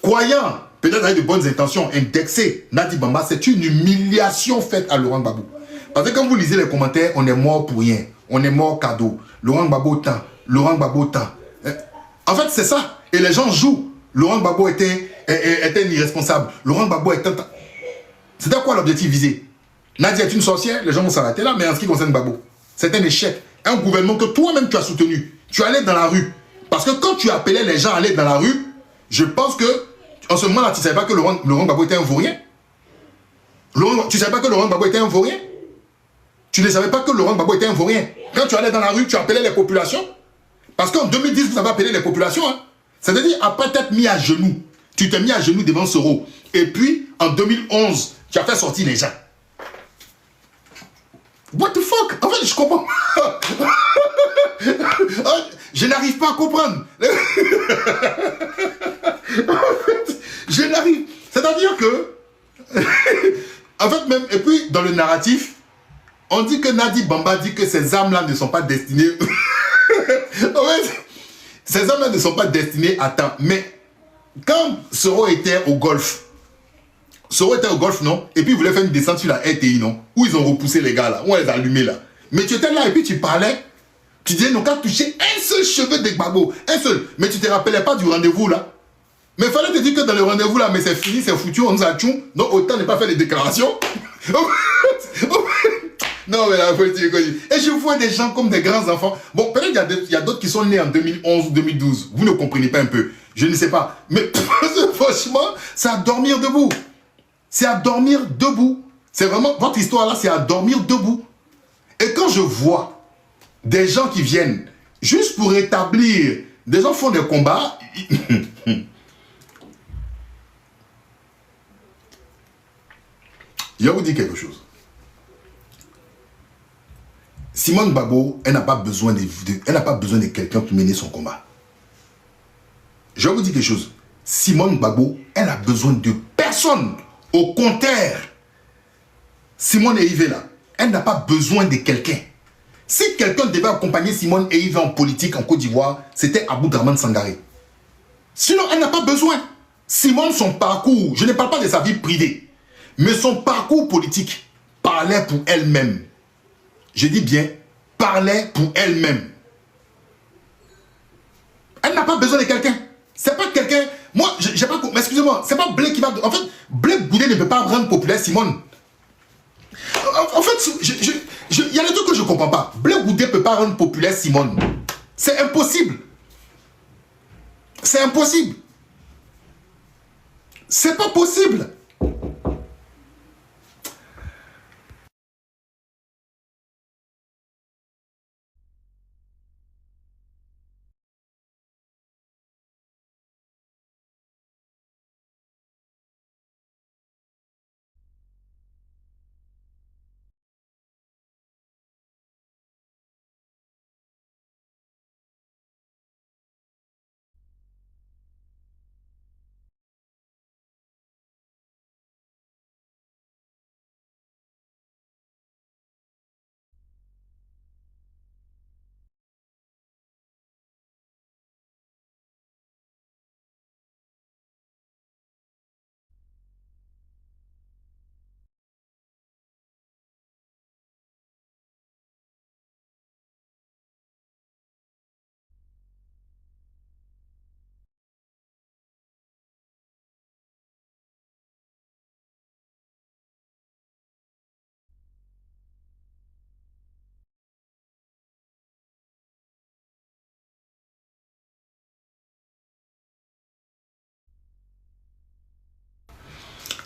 S1: Croyant, peut-être avec de bonnes intentions, indexé Nadi Bamba, c'est une humiliation faite à Laurent Gbagbo. Parce que quand vous lisez les commentaires, on est mort pour rien. On est mort cadeau. Laurent Gbagbo tant. Laurent Gbagbo tant. En fait, c'est ça. Et les gens jouent. Laurent Gbagbo était un irresponsable. Laurent Gbagbo était un... C'était quoi l'objectif visé? Nadia est une sorcière, les gens vont s'arrêter là, mais en ce qui concerne Gbagbo, c'est un échec. Un gouvernement que toi-même tu as soutenu. Tu allais dans la rue. Parce que quand tu appelais les gens à aller dans la rue, je pense que, en ce moment-là, tu ne savais pas que Laurent Gbagbo était un vaurien. Tu ne savais pas que Laurent Gbagbo était un vaurien. Tu ne savais pas que Laurent Gbagbo était un vaurien. Quand tu allais dans la rue, tu appelais les populations. Parce qu'en 2010, vous avez appelé les populations. Hein. C'est-à-dire, après t'être mis à genoux, tu t'es mis à genoux devant Soro. Et puis, en 2011, tu as fait sortir les gens. What the fuck? En fait, je comprends. Je n'arrive pas à comprendre. En fait, je n'arrive. C'est-à-dire que... en fait, même... Et puis, dans le narratif, on dit que Nadi Bamba dit que ces âmes-là ne sont pas destinées... En fait, ces âmes-là ne sont pas destinées à temps. Mais quand Soro était au golf, non? Et puis, ils voulaient faire une descente sur la RTI, non? Où ils ont repoussé les gars, là. Où on les a allumés, là. Mais tu étais là et puis tu parlais. Tu disais, non, qu'à toucher un seul cheveu de Gbagbo. Un seul. Mais tu ne te rappelais pas du rendez-vous, là. Mais il fallait te dire que dans le rendez-vous, là, mais c'est fini, c'est foutu, on nous a tchou. Donc, autant ne pas faire des déclarations. Non, mais la politique. Et je vois des gens comme des grands enfants. Bon, peut-être qu'il y a d'autres qui sont nés en 2011 ou 2012. Vous ne comprenez pas un peu. Je ne sais pas. Mais franchement, c'est à dormir debout. C'est à dormir debout. C'est vraiment, votre histoire là, c'est à dormir debout. Et quand je vois des gens qui viennent juste pour établir, des gens font des combats. Je vais vous dire quelque chose. Simone Gbagbo, elle n'a pas besoin de quelqu'un pour mener son combat. Je vais vous dire quelque chose. Simone Gbagbo, elle a besoin de personne. Au contraire, Simone et Yves là, elle n'a pas besoin de quelqu'un. Si quelqu'un devait accompagner Simone et Yves en politique en Côte d'Ivoire, c'était Aboudraman Sangaré. Sinon, elle n'a pas besoin. Simone, son parcours, je ne parle pas de sa vie privée, mais son parcours politique parlait pour elle-même. Je dis bien, parlait pour elle-même. Elle n'a pas besoin de quelqu'un. C'est pas quelqu'un... Moi, j'ai pas... Excusez-moi, c'est pas Blé qui va... En fait, Blé Goudé ne peut pas rendre populaire Simone. En fait, il y a des trucs que je ne comprends pas. Blé Goudé ne peut pas rendre populaire Simone. C'est impossible. C'est impossible. C'est pas possible.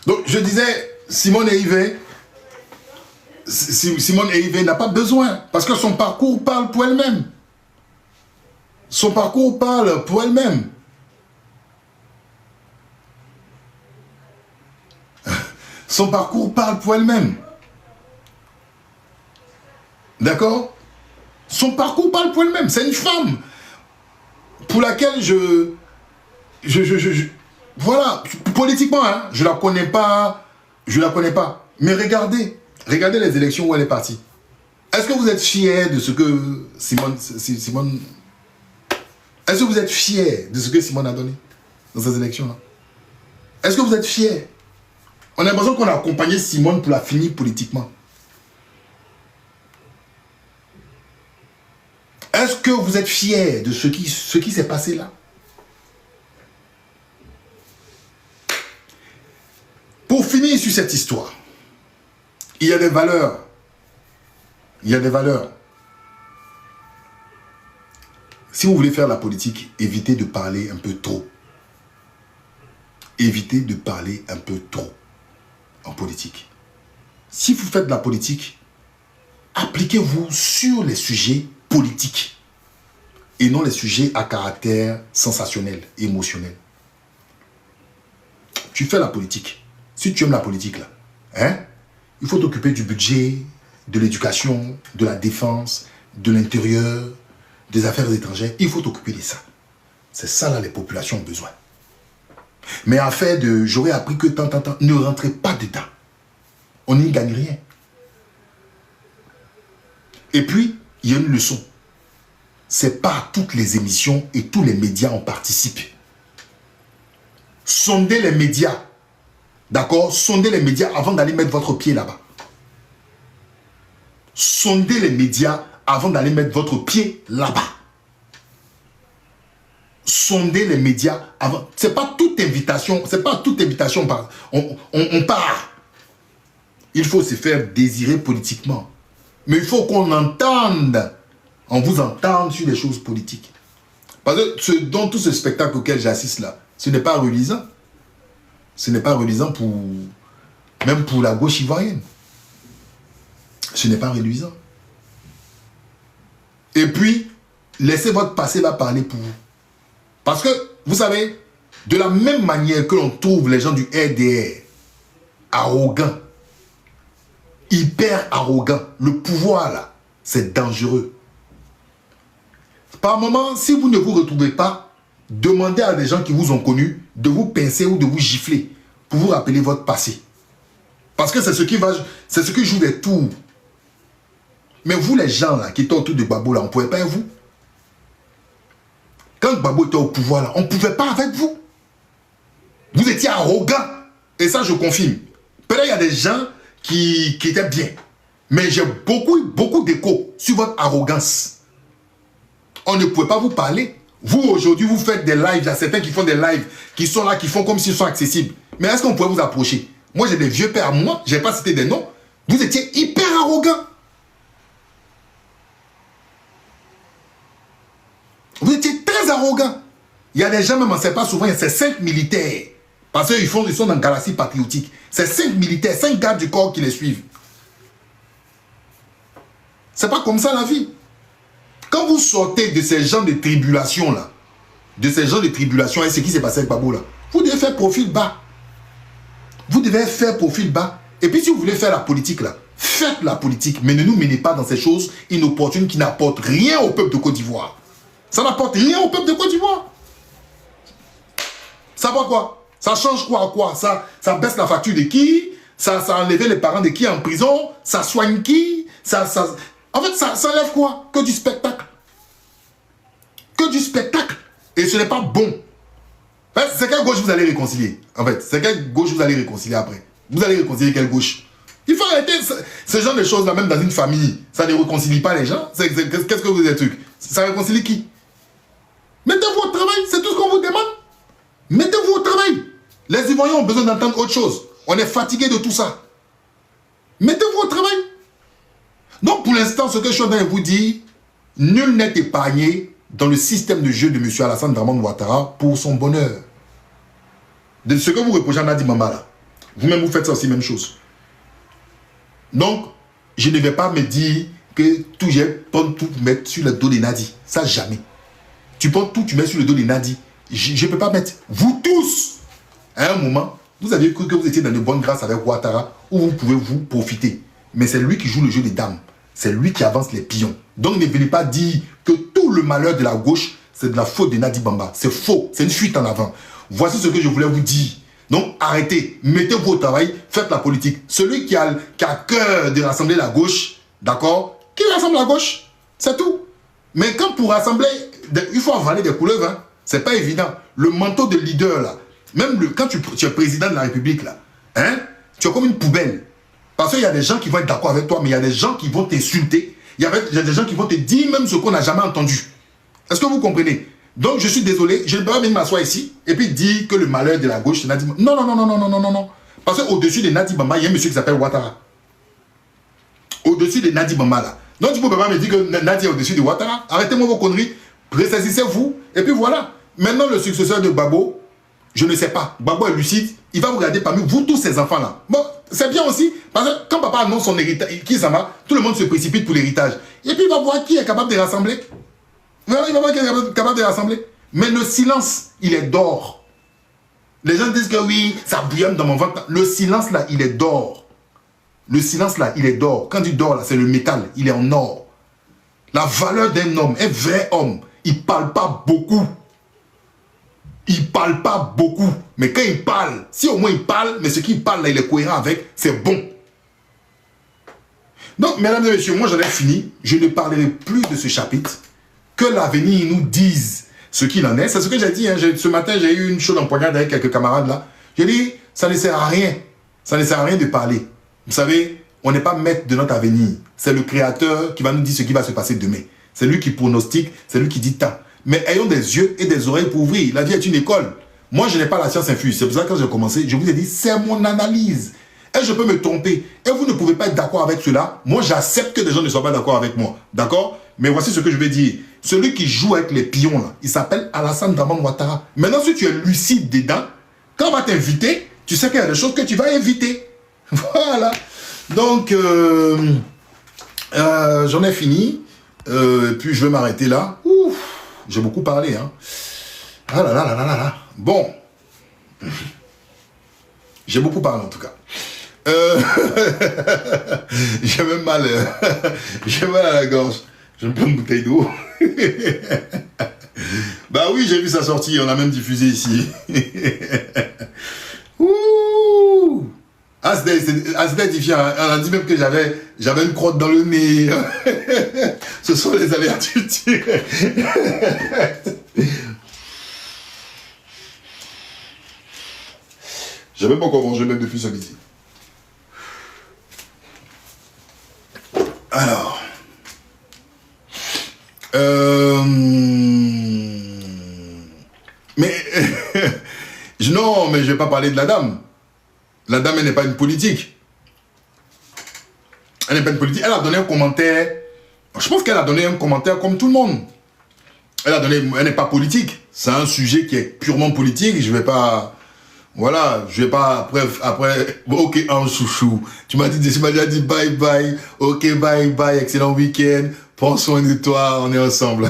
S1: Donc, je disais, Simone Eivé n'a pas besoin, parce que son parcours parle pour elle-même. Son parcours parle pour elle-même. Son parcours parle pour elle-même. D'accord? Son parcours parle pour elle-même. C'est une femme pour laquelle voilà, politiquement, hein, je la connais pas. Mais regardez les élections où elle est partie. Est-ce que vous êtes fiers de ce que Simone... Est-ce que vous êtes fiers de ce que Simone a donné dans ces élections-là? Est-ce que vous êtes fiers? On a l'impression qu'on a accompagné Simone pour la finir politiquement. Est-ce que vous êtes fiers de ce qui s'est passé là? Pour finir sur cette histoire, il y a des valeurs. Il y a des valeurs. Si vous voulez faire la politique, évitez de parler un peu trop. Évitez de parler un peu trop en politique. Si vous faites de la politique, appliquez-vous sur les sujets politiques et non les sujets à caractère sensationnel, émotionnel. Tu fais la politique. Si tu aimes la politique, là, hein, il faut t'occuper du budget, de l'éducation, de la défense, de l'intérieur, des affaires étrangères. Il faut t'occuper de ça. C'est ça, là, les populations ont besoin. Mais à faire de « j'aurais appris que tant, ne rentrez pas dedans. On n'y gagne rien. Et puis, il y a une leçon. C'est pas à toutes les émissions et tous les médias en participent. Sondez les médias. D'accord? Sondez les médias avant d'aller mettre votre pied là-bas. Sondez les médias avant d'aller mettre votre pied là-bas. Sondez les médias avant. C'est pas toute invitation. C'est pas toute invitation. On part. Il faut se faire désirer politiquement. Mais il faut qu'on entende. On vous entende sur les choses politiques. Parce que dans tout ce spectacle auquel j'assiste là, ce n'est pas reluisant. Ce n'est pas reluisant même pour la gauche ivoirienne. Ce n'est pas reluisant. Et puis, laissez votre passé là parler pour vous. Parce que, vous savez, de la même manière que l'on trouve les gens du RDR arrogants, hyper arrogants, le pouvoir là, c'est dangereux. Par moment, si vous ne vous retrouvez pas, demandez à des gens qui vous ont connu de vous pincer ou de vous gifler pour vous rappeler votre passé. Parce que c'est ce qui joue des tours. Mais vous, les gens là, qui étaient autour de Gbagbo là, on ne pouvait pas avec vous. Quand Gbagbo était au pouvoir là, on ne pouvait pas avec vous. Vous étiez arrogant. Et ça, je confirme. Peut-être il y a des gens qui étaient bien. Mais j'ai beaucoup d'écho sur votre arrogance. On ne pouvait pas vous parler. Vous, aujourd'hui, vous faites des lives. Il y a certains qui font des lives, qui sont là, qui font comme s'ils sont accessibles. Mais est-ce qu'on pourrait vous approcher? Moi, j'ai des vieux pères, moi, je n'ai pas cité des noms. Vous étiez hyper arrogant. Vous étiez très arrogant. Il y a des gens, même on ne sait pas souvent, c'est 5 militaires. Parce qu'ils sont dans la galaxie patriotique. C'est 5 militaires, 5 gardes du corps qui les suivent. C'est pas comme ça la vie. Quand vous sortez de ces gens de tribulation là, et ce qui s'est passé avec Gbagbo là, vous devez faire profil bas. Vous devez faire profil bas. Et puis si vous voulez faire la politique là, faites la politique, mais ne nous menez pas dans ces choses inopportunes qui n'apportent rien au peuple de Côte d'Ivoire. Ça n'apporte rien au peuple de Côte d'Ivoire. Ça va quoi? Ça change quoi à quoi? Ça baisse la facture de qui? Ça a enlevé les parents de qui en prison? Ça soigne qui? En fait, ça enlève quoi? Que du spectacle. Que du spectacle. Et ce n'est pas bon. C'est quelle gauche vous allez réconcilier? En fait, c'est quelle gauche vous allez réconcilier après? Vous allez réconcilier quelle gauche? Il faut arrêter ce genre de choses-là, même dans une famille. Ça ne réconcilie pas les gens. Qu'est-ce que vous êtes truc? Ça réconcilie qui? Mettez-vous au travail, c'est tout ce qu'on vous demande. Mettez-vous au travail. Les Ivoiriens ont besoin d'entendre autre chose. On est fatigué de tout ça. Mettez-vous au travail. Donc pour l'instant, ce que je suis en train de vous dire, nul n'est épargné dans le système de jeu de M. Alassane Dramane Ouattara pour son bonheur. De ce que vous reprochez à Nadi Mama là, Vous-même, vous faites ça aussi, même chose. Donc, je ne vais pas me dire que tout, je prends tout, mettre sur le dos des Nadi. Ça, jamais. Tu prends tout, tu mets sur le dos des Nadi. Je ne peux pas mettre. Vous tous, à un moment, vous aviez cru que vous étiez dans de bonnes grâces avec Ouattara, où vous pouvez vous profiter. Mais c'est lui qui joue le jeu des dames. C'est lui qui avance les pions. Donc, ne venez pas dire que tout le malheur de la gauche, c'est de la faute de Nadi Bamba. C'est faux. C'est une fuite en avant. Voici ce que je voulais vous dire. Donc, arrêtez. Mettez-vous au travail. Faites la politique. Celui qui a cœur de rassembler la gauche, d'accord, qui rassemble la gauche. C'est tout. Mais quand pour rassembler, il faut avaler des couleuvres. Hein. C'est pas évident. Le manteau de leader, là, même quand tu es président de la République, là, hein, tu es comme une poubelle. Parce qu'il y a des gens qui vont être d'accord avec toi, mais il y a des gens qui vont t'insulter. Il y a des gens qui vont te dire même ce qu'on n'a jamais entendu. Est-ce que vous comprenez? Donc, je suis désolé, je ne peux pas venir m'asseoir ici et puis dire que le malheur de la gauche, c'est Nadi Bamba. Non, non, non, non, non, non, non, non. Parce qu'au-dessus de Nadi Bamba, il y a un monsieur qui s'appelle Ouattara. Au-dessus de Nadi Bamba, là. Donc, tu ne peux pas me dire que Nadi est au-dessus de Ouattara. Arrêtez-moi vos conneries. Ressaisissez-vous. Et puis voilà. Maintenant, le successeur de Gbagbo, je ne sais pas. Gbagbo est lucide. Il va vous regarder parmi vous, tous ces enfants-là. Bon, c'est bien aussi. Parce que quand papa annonce son héritage, qui ça va, tout le monde se précipite pour l'héritage. Et puis, il va voir qui est capable de rassembler. Il va voir qui est capable de rassembler. Mais le silence, il est d'or. Les gens disent que oui, ça bouillonne dans mon ventre. Le silence, là, il est d'or. Le silence, là, il est d'or. Quand il d'or, là, c'est le métal. Il est en or. La valeur d'un homme, un vrai homme, il ne parle pas beaucoup. Il ne parle pas beaucoup. Mais quand il parle, si au moins il parle, mais ce qu'il parle, là, il est cohérent avec, c'est bon. Donc, mesdames et messieurs, moi, j'en ai fini. Je ne parlerai plus de ce chapitre. Que l'avenir nous dise ce qu'il en est. C'est ce que j'ai dit. Hein. Ce matin, j'ai eu une chaude empoignade avec quelques camarades là. J'ai dit, ça ne sert à rien. Ça ne sert à rien de parler. Vous savez, on n'est pas maître de notre avenir. C'est le Créateur qui va nous dire ce qui va se passer demain. C'est lui qui pronostique, c'est lui qui dit tant. Mais ayons des yeux et des oreilles pour ouvrir. La vie est une école. Moi, je n'ai pas la science infuse. C'est pour ça que quand j'ai commencé, je vous ai dit, c'est mon analyse. Et je peux me tromper. Et vous ne pouvez pas être d'accord avec cela. Moi, j'accepte que des gens ne soient pas d'accord avec moi. D'accord? Mais voici ce que je vais dire. Celui qui joue avec les pions, là, il s'appelle Alassane Dramane Ouattara. Maintenant, si tu es lucide dedans, quand on va t'inviter, tu sais qu'il y a des choses que tu vas éviter. Voilà. Donc, j'en ai fini. Puis, je vais m'arrêter là. Ouf, j'ai beaucoup parlé. Hein. Ah là là là là là là. Bon. J'ai beaucoup parlé, en tout cas. J'ai même mal. J'ai mal à la gorge. Je me prends une bouteille d'eau. Bah oui, j'ai vu sa sortie. On a même diffusé ici. Ouh. Ah, c'était édifiant. On a dit même que j'avais une crotte dans le nez. Ce sont les avertitures. Je n'ai même pas encore mangé même depuis ce midi. Alors. Mais non, mais je ne vais pas parler de la dame. La dame, elle n'est pas une politique. Elle n'est pas une politique. Elle a donné un commentaire. Je pense qu'elle a donné un commentaire comme tout le monde. Elle n'est pas politique. C'est un sujet qui est purement politique. Je ne vais pas. Voilà, je vais pas après ok, en chouchou. Tu m'as déjà dit bye bye. Ok, bye bye, excellent week-end. Prends soin de toi, on est ensemble.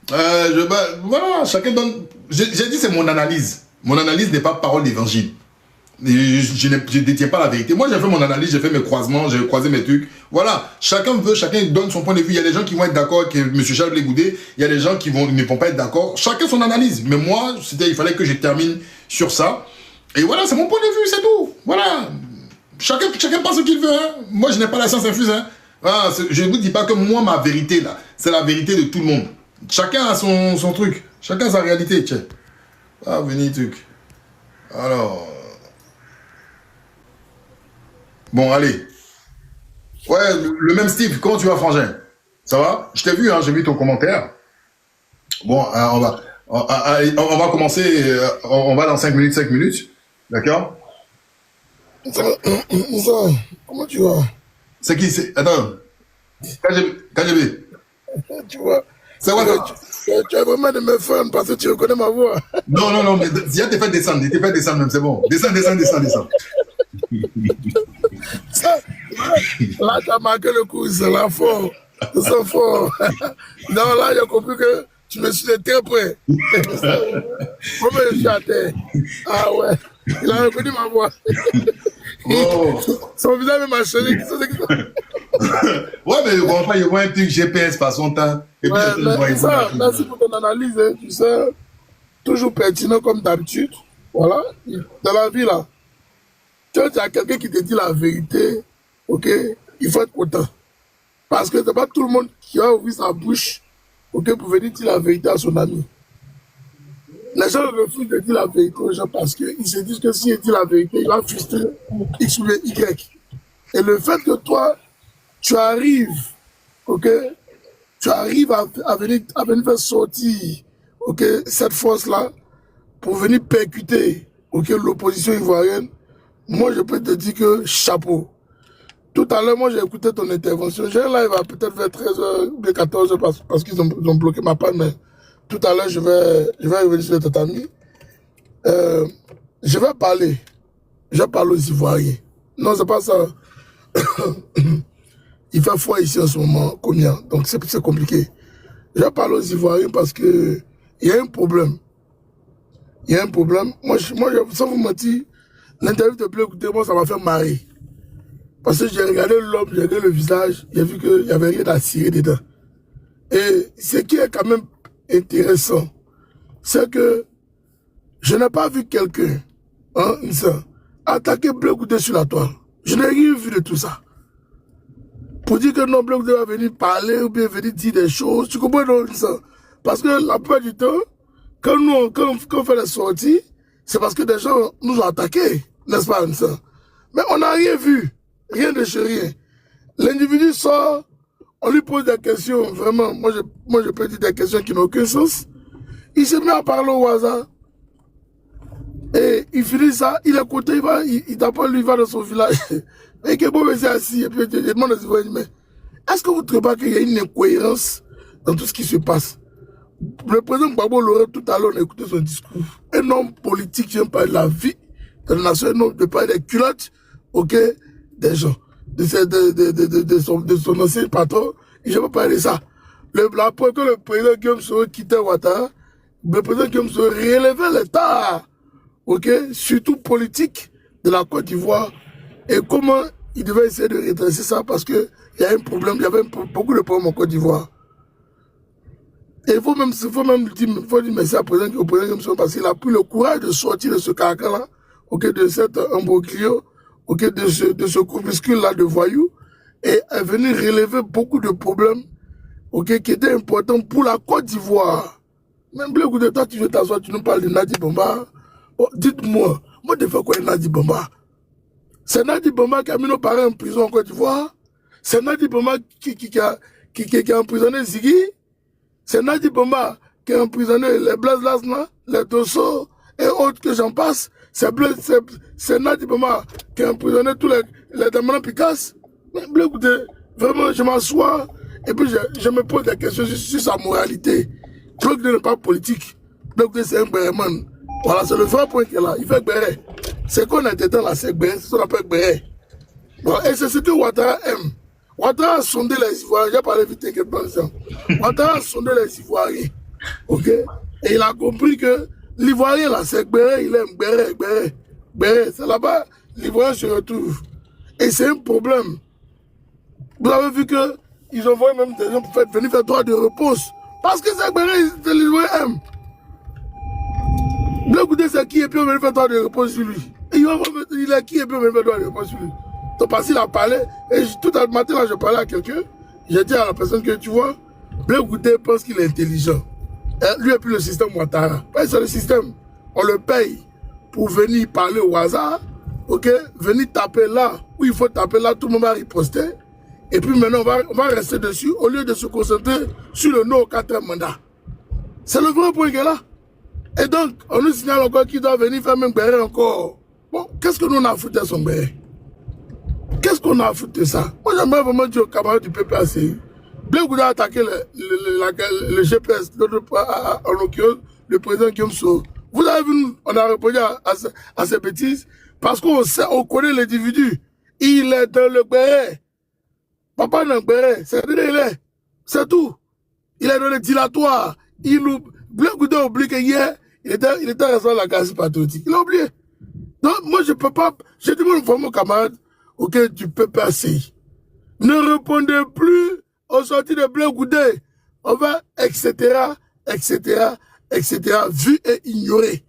S1: Voilà, chacun donne. J'ai dit c'est mon analyse. Mon analyse n'est pas parole d'évangile. Je ne détiens pas la vérité. Moi, j'ai fait mon analyse, j'ai fait mes croisements, j'ai croisé mes trucs. Voilà, chacun donne son point de vue. Il y a des gens qui vont être d'accord avec M. Charles Légoudé. Il y a des gens qui ne vont pas être d'accord. Chacun son analyse. Mais moi, il fallait que je termine sur ça. Et voilà, c'est mon point de vue, c'est tout. Voilà. Chacun pense ce qu'il veut. Hein. Moi, je n'ai pas la science infuse. Hein. Voilà, je ne vous dis pas que moi, ma vérité, là, c'est la vérité de tout le monde. Chacun a son truc. Chacun a sa réalité. Tiens. Ah, venez, truc. Alors. Bon, allez. Ouais, le même Steve, comment tu vas, frangin? Ça va? Je t'ai vu, hein, j'ai vu ton commentaire. Bon, on va commencer, on va dans 5 minutes. D'accord?
S2: Ça, comment tu vas?
S1: C'est qui? Attends. KGB.
S2: Tu vois?
S1: C'est quoi?
S2: Tu es vraiment de mes fans parce que tu reconnais ma voix.
S1: Non, mais Zia te fait descendre, il te fait descendre même, c'est bon. Descends.
S2: Ça, là, tu as marqué le coup, c'est là fort. C'est fort. Non, là, j'ai compris que tu me suis de très près. Comment je suis à terre? Ah ouais, il a reconnu ma voix.
S1: Oh.
S2: Son visage m'a changé.
S1: Ouais, mais il voit un truc GPS par son temps. Et puis,
S2: Ouais, ça, merci pour ton analyse. Hein, tu sais, toujours pertinent comme d'habitude. Voilà. Dans la vie, là, tu as quelqu'un qui te dit la vérité, ok, il faut être content. Parce que c'est pas tout le monde qui a ouvert sa bouche, ok, pour venir dire la vérité à son ami. Les gens refusent de dire la vérité aux gens parce qu'ils se disent que s'il dit la vérité, il va frustrer X ou Y. Et le fait que toi, tu arrives, ok, tu arrives à venir faire sortir, ok, cette force-là pour venir percuter, ok, l'opposition ivoirienne, moi je peux te dire que chapeau. Tout à l'heure, moi j'ai écouté ton intervention. J'ai un live à peut-être vers 13h ou 14h parce qu'ils ont bloqué ma page, mais tout à l'heure je vais revenir sur le tatami. Je vais parler aux Ivoiriens. Non, c'est pas ça. Il fait froid ici en ce moment, combien? Donc c'est compliqué. Je vais parler aux Ivoiriens parce que il y a un problème. Il y a un problème. Moi sans vous mentir, l'interview de Bleu, écoutez, moi ça m'a fait marrer. Parce que j'ai regardé l'homme, j'ai regardé le visage, j'ai vu qu'il n'y avait rien à cirer dedans. Et ce qui est quand même intéressant, c'est que je n'ai pas vu quelqu'un, hein, attaquer Bleu Goudé sur la toile. Je n'ai rien vu de tout ça. Pour dire que non, Bleu Goudé va venir parler ou bien venir dire des choses, tu comprends non, ça? Parce que la plupart du temps, quand on fait les sorties, c'est parce que des gens nous ont attaqués, n'est-ce pas, ça? Mais on n'a rien vu. Rien de chez rien. L'individu sort, on lui pose des questions, vraiment, moi je peux dire des questions qui n'ont aucun sens. Il se met à parler au hasard. Et il finit ça, il est côté, il t'appelle, lui, il va dans son village. Et que bon, c'est assis, et puis il demande aux Ivoiriens, mais est-ce que vous trouvez pas qu'il y a une incohérence dans tout ce qui se passe? Le président Gbagbo Loré, tout à l'heure, on a écouté son discours. Un homme politique vient parler de la vie de la nation, un homme de parler des culottes, ok, des gens, de son ancien patron, et je ne peux pas parler de ça. Après que le président Guillaume Soro quittait Ouattara, le président Guillaume Soro relevait l'État, ok, surtout politique de la Côte d'Ivoire, et comment il devait essayer de redresser ça parce qu'il y a un problème, il y avait beaucoup de problèmes en Côte d'Ivoire. Et il faut même dire merci au président Guillaume Soro parce qu'il a pris le courage de sortir de ce carcan-là, ok, de cet imbroglio, ok, de ce groupuscule-là de voyous, et est venu relever beaucoup de problèmes, ok, qui étaient importants pour la Côte d'Ivoire. Même Bleu Goudé, toi, tu veux t'asseoir, tu nous parles de Nadi Bamba. Oh, dites-moi, moi, de faire quoi Nadi Bamba? C'est Nadi Bamba qui a mis nos parents en prison en Côte d'Ivoire. C'est Nadi Bamba qui a emprisonné Ziggy. C'est Nadi Bamba qui a emprisonné les Blaise Lasna, les Dosso et autres que j'en passe. C'est Nadi Bamba qui a emprisonné tous les Damana Picasso. Mais Bleu Goudé, vraiment, je m'assois et puis je me pose des questions sur sa moralité. Bleu Goudé n'est pas politique. Bleu Goudé, c'est un béréman. Voilà, c'est le vrai point qu'il est là. Il fait béret. C'est qu'on était dans la sec béret, c'est ce qu'on appelle béret. Bon, et c'est ce que Ouattara aime. Ouattara a sondé les Ivoiriens. J'ai parlé vite avec le Ouattara a sondé les Ivoiriens. Ok? Et il a compris que l'Ivoirien, là, c'est béret, il aime béret. C'est là-bas, l'Ivoirien se retrouve. Et c'est un problème. Vous avez vu qu'ils ont envoyé même des gens pour venir faire droit de repose. Parce que c'est béret, l'Ivoirien aime. Bleu Goudé, c'est qui et puis on va faire droit de repose sur lui. Et il est qui et puis on va faire droit de repose sur lui. Donc parce qu'il a parlé, et tout le matin là je parlais à quelqu'un, j'ai dit à la personne que tu vois, Bleu Goudé pense qu'il est intelligent. Et lui et puis le système Ouattara. C'est le système, on le paye pour venir parler au hasard, ok, venir taper là, où il faut taper là, tout le monde va riposter. Et puis maintenant on va rester dessus au lieu de se concentrer sur le non au 4e mandat. C'est le vrai point qu'il est là. Et donc, on nous signale encore qu'il doit venir faire même béret encore. Bon, qu'est-ce que nous on a foutu à son béret? Qu'est-ce qu'on a foutu de ça? Moi, j'aimerais vraiment dire aux camarades du PPACI, Blé Goudé a attaqué le GPS, en l'occurrence, le président Guillaume Soro. Vous avez vu, on a répondu à ces bêtises parce on connaît l'individu. Il est dans le béret. Papa dans le béret, c'est tout. Il est dans le dilatoire. Blé Goudé a oublié qu'hier, il était responsable de la gaz patriotique. Il a oublié. Donc, moi, je ne peux pas. Je demande vraiment aux camarades auquel tu peux passer. Ne répondez plus aux sorties de Blé Goudé. On va, etc., etc., etc., vu et ignoré.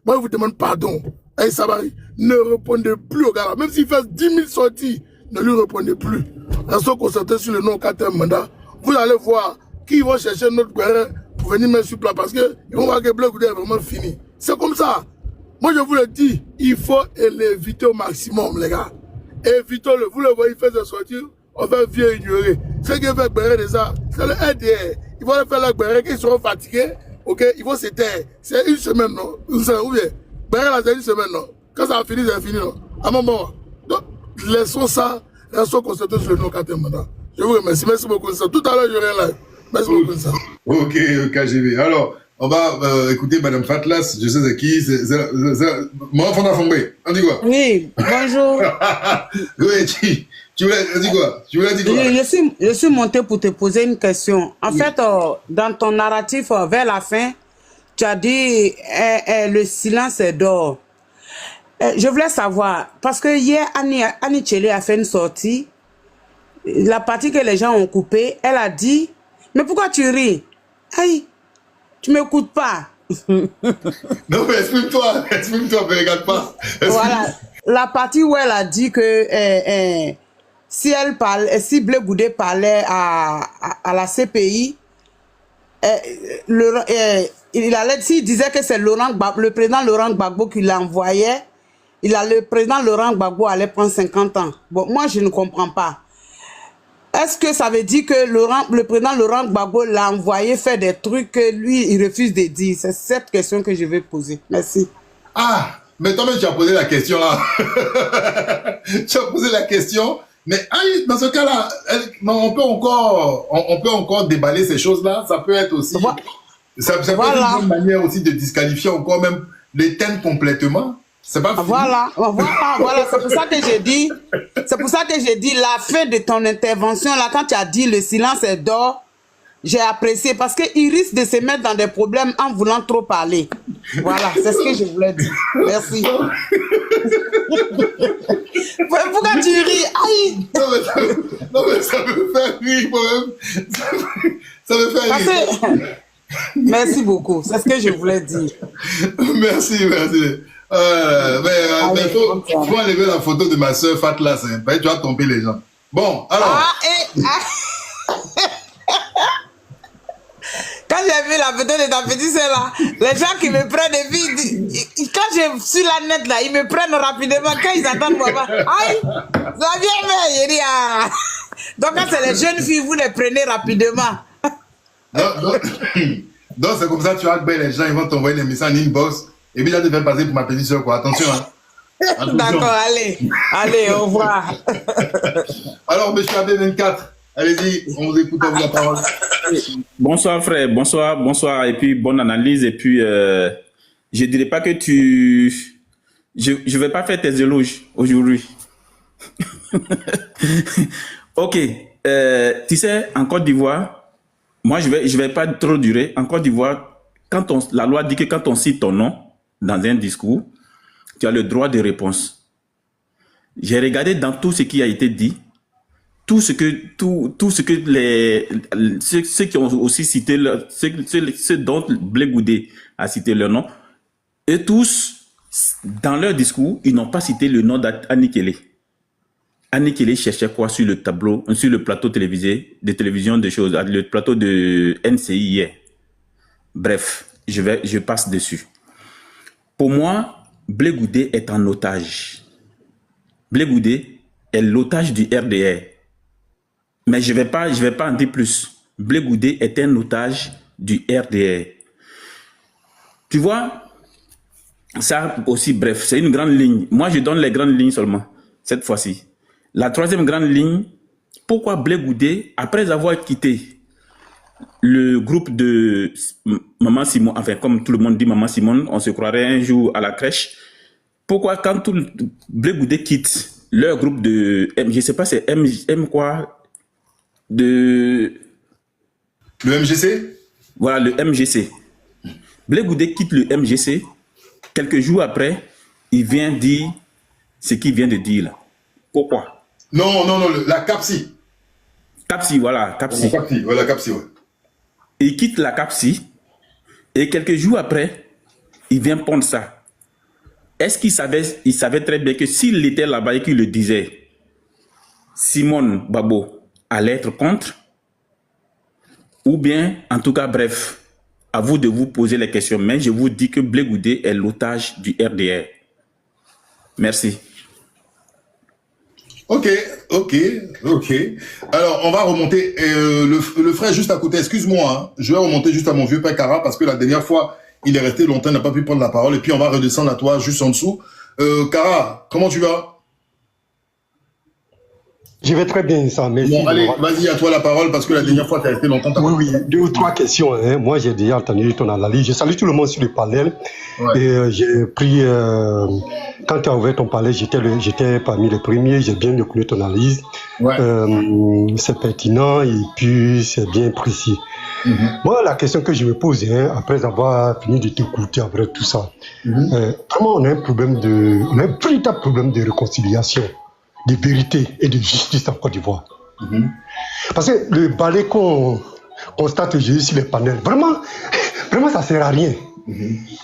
S2: Moi, je vous demande pardon. Hey, Sabari, ne répondez plus au gars. Même s'il fait 10 000 sorties, ne lui répondez plus. Restons concentrés sur le nom 4 mandat. Vous allez voir qui vont chercher notre guerre pour venir mettre sur plat parce qu'ils vont voir que Blé Goudé est vraiment fini. C'est comme ça. Moi, je vous le dis, il faut l'éviter au maximum, les gars. Évitons-le. Vous le voyez, il fait des sorties, on va bien ignorer. Ceux qui veulent bérer déjà, c'est le RDR. Ils vont faire la bérer, qu'ils seront fatigués, ok, ils vont se taire. C'est une semaine, non? Ou bien, bérer là, c'est une semaine, non? Quand ça va finir, c'est fini, non? À un moment. Donc, laissons ça, restons concentrés sur le nom 4 mandat. Je vous remercie. Merci beaucoup. Ça. Tout à l'heure, j'aurai un live. Merci beaucoup. Ça.
S1: Ok, KGB. Alors, on va écouter Madame Fatlas. Je sais c'est qui. C'est mon enfant d'Afambé. On dit quoi?
S3: Oui, bonjour.
S1: Oui, tu voulais dire quoi?
S3: Je suis monté pour te poser une question. En fait, dans ton narratif, vers la fin, tu as dit le silence est d'or. Je voulais savoir, parce que hier, Annie Tchelé a fait une sortie. La partie que les gens ont coupée, elle a dit, mais pourquoi tu ris? Aïe, tu m'écoutes pas.
S1: Non, mais exprime-toi, mais regarde pas.
S3: Voilà, la partie où elle a dit que si Blé Goudé parlait à la CPI, s'il disait que c'est le président Laurent Gbagbo qui l'envoyait, le président Laurent Gbagbo allait prendre 50 ans. Bon, moi, je ne comprends pas. Est-ce que ça veut dire que le président Laurent Gbagbo l'a envoyé faire des trucs que lui, il refuse de dire? C'est cette question que je vais poser. Merci.
S1: Ah, mais toi-même, tu as posé la question là. Tu as posé la question. Mais dans ce cas-là, on peut encore déballer ces choses-là. Ça peut être aussi... Ça peut être une manière aussi de disqualifier encore même l'éteindre complètement. C'est pas fini.
S3: Voilà. C'est pour ça que j'ai dit, la fin de ton intervention, là, quand tu as dit le silence est d'or, j'ai apprécié parce qu'il risque de se mettre dans des problèmes en voulant trop parler. Voilà, c'est ce que je voulais dire. Merci. Pourquoi tu ris? Aïe.
S1: Non, mais ça me fait rire, moi-même. Ça me fait rire.
S3: Merci beaucoup, c'est ce que je voulais dire.
S1: Merci. Mais faut enlever la photo de ma soeur Fatlas, hein. Tu vas tromper les gens. Bon, alors.
S3: Quand j'ai vu la photo de ta petite soeur là, les gens qui me prennent des vies, quand je suis la net là, ils me prennent rapidement. Quand ils attendent papa, aïe, ça vient faire, j'ai dit, ah. Donc quand c'est les jeunes filles, vous les prenez rapidement.
S1: Donc c'est comme ça, tu vas les gens, ils vont t'envoyer des messages en inbox. Et puis là, tu vas passer pour ma petite soeur, quoi. Attention, hein.
S3: D'accord, allez, au revoir.
S1: Alors, monsieur AB24, allez-y, on vous écoute, on vous la parole.
S4: Bonsoir, frère, bonsoir, et puis bonne analyse. Et puis, je dirais pas que je vais pas faire tes éloges aujourd'hui. Ok, tu sais, en Côte d'Ivoire, moi, je vais pas trop durer. En Côte d'Ivoire, la loi dit que quand on cite ton nom dans un discours, tu as le droit de réponse. J'ai regardé dans tout ce qui a été dit, tout ce que ceux qui ont aussi cité ceux dont Blé Goudé a cité leur nom, et tous, dans leur discours, ils n'ont pas cité le nom d'Annie Tchelé. Annie Tchelé cherchait quoi sur le plateau télévisé, de télévision de choses, le plateau de NCI hier. Bref, je passe dessus. Pour moi, Blé Goudé est en otage. Blé Goudé est l'otage du RDR. Mais je vais pas en dire plus. Blé Goudé est un otage du RDR. Tu vois, ça aussi, bref, c'est une grande ligne. Moi, je donne les grandes lignes seulement, cette fois-ci. La troisième grande ligne, pourquoi Blé Goudé, après avoir quitté le groupe de Maman Simon, enfin comme tout le monde dit Maman Simone, on se croirait un jour à la crèche. Pourquoi quand tout le Blé Goudé quitte leur groupe de, je sais pas, c'est M quoi, de...
S1: Le MGC?
S4: Voilà, le MGC. Blé Goudé quitte le MGC. Quelques jours après, il vient dire ce qu'il vient de dire là. Pourquoi?
S1: Non, la CAPSI.
S4: CAPSI, voilà, CAPSI.
S1: La CAPSI, ouais.
S4: Il quitte la CAPSI et quelques jours après, il vient prendre ça. Est-ce qu'il savait très bien que s'il était là-bas et qu'il le disait, Simone Babo allait être contre? Ou bien, en tout cas, bref, à vous de vous poser les questions. Mais je vous dis que Blé Goudé est l'otage du RDR. Merci.
S1: Ok. Alors, on va remonter. Le frère juste à côté, excuse-moi, hein, je vais remonter juste à mon vieux père Kara parce que la dernière fois, il est resté longtemps, il n'a pas pu prendre la parole. Et puis, on va redescendre à toi juste en dessous. Kara, comment tu vas?
S5: Je vais très bien, ça. Merci.
S1: Bon, allez, vas-y, à toi la parole parce que la dernière fois, tu as resté longtemps.
S5: Oui, 2 ou 3 questions. Hein. Moi, j'ai déjà entendu ton analyse. Je salue tout le monde sur le panel. Ouais. Et j'ai pris... quand tu as ouvert ton panel, j'étais parmi les premiers. J'ai bien écouté ton analyse. Ouais. C'est pertinent et puis c'est bien précis. Moi, la question que je me pose, hein, après avoir fini de t'écouter, après tout ça, vraiment, on a un véritable problème de réconciliation, de vérité et de justice en Côte d'Ivoire. Parce que le balai qu'on constate aujourd'hui sur les panels, vraiment, ça ne sert à rien.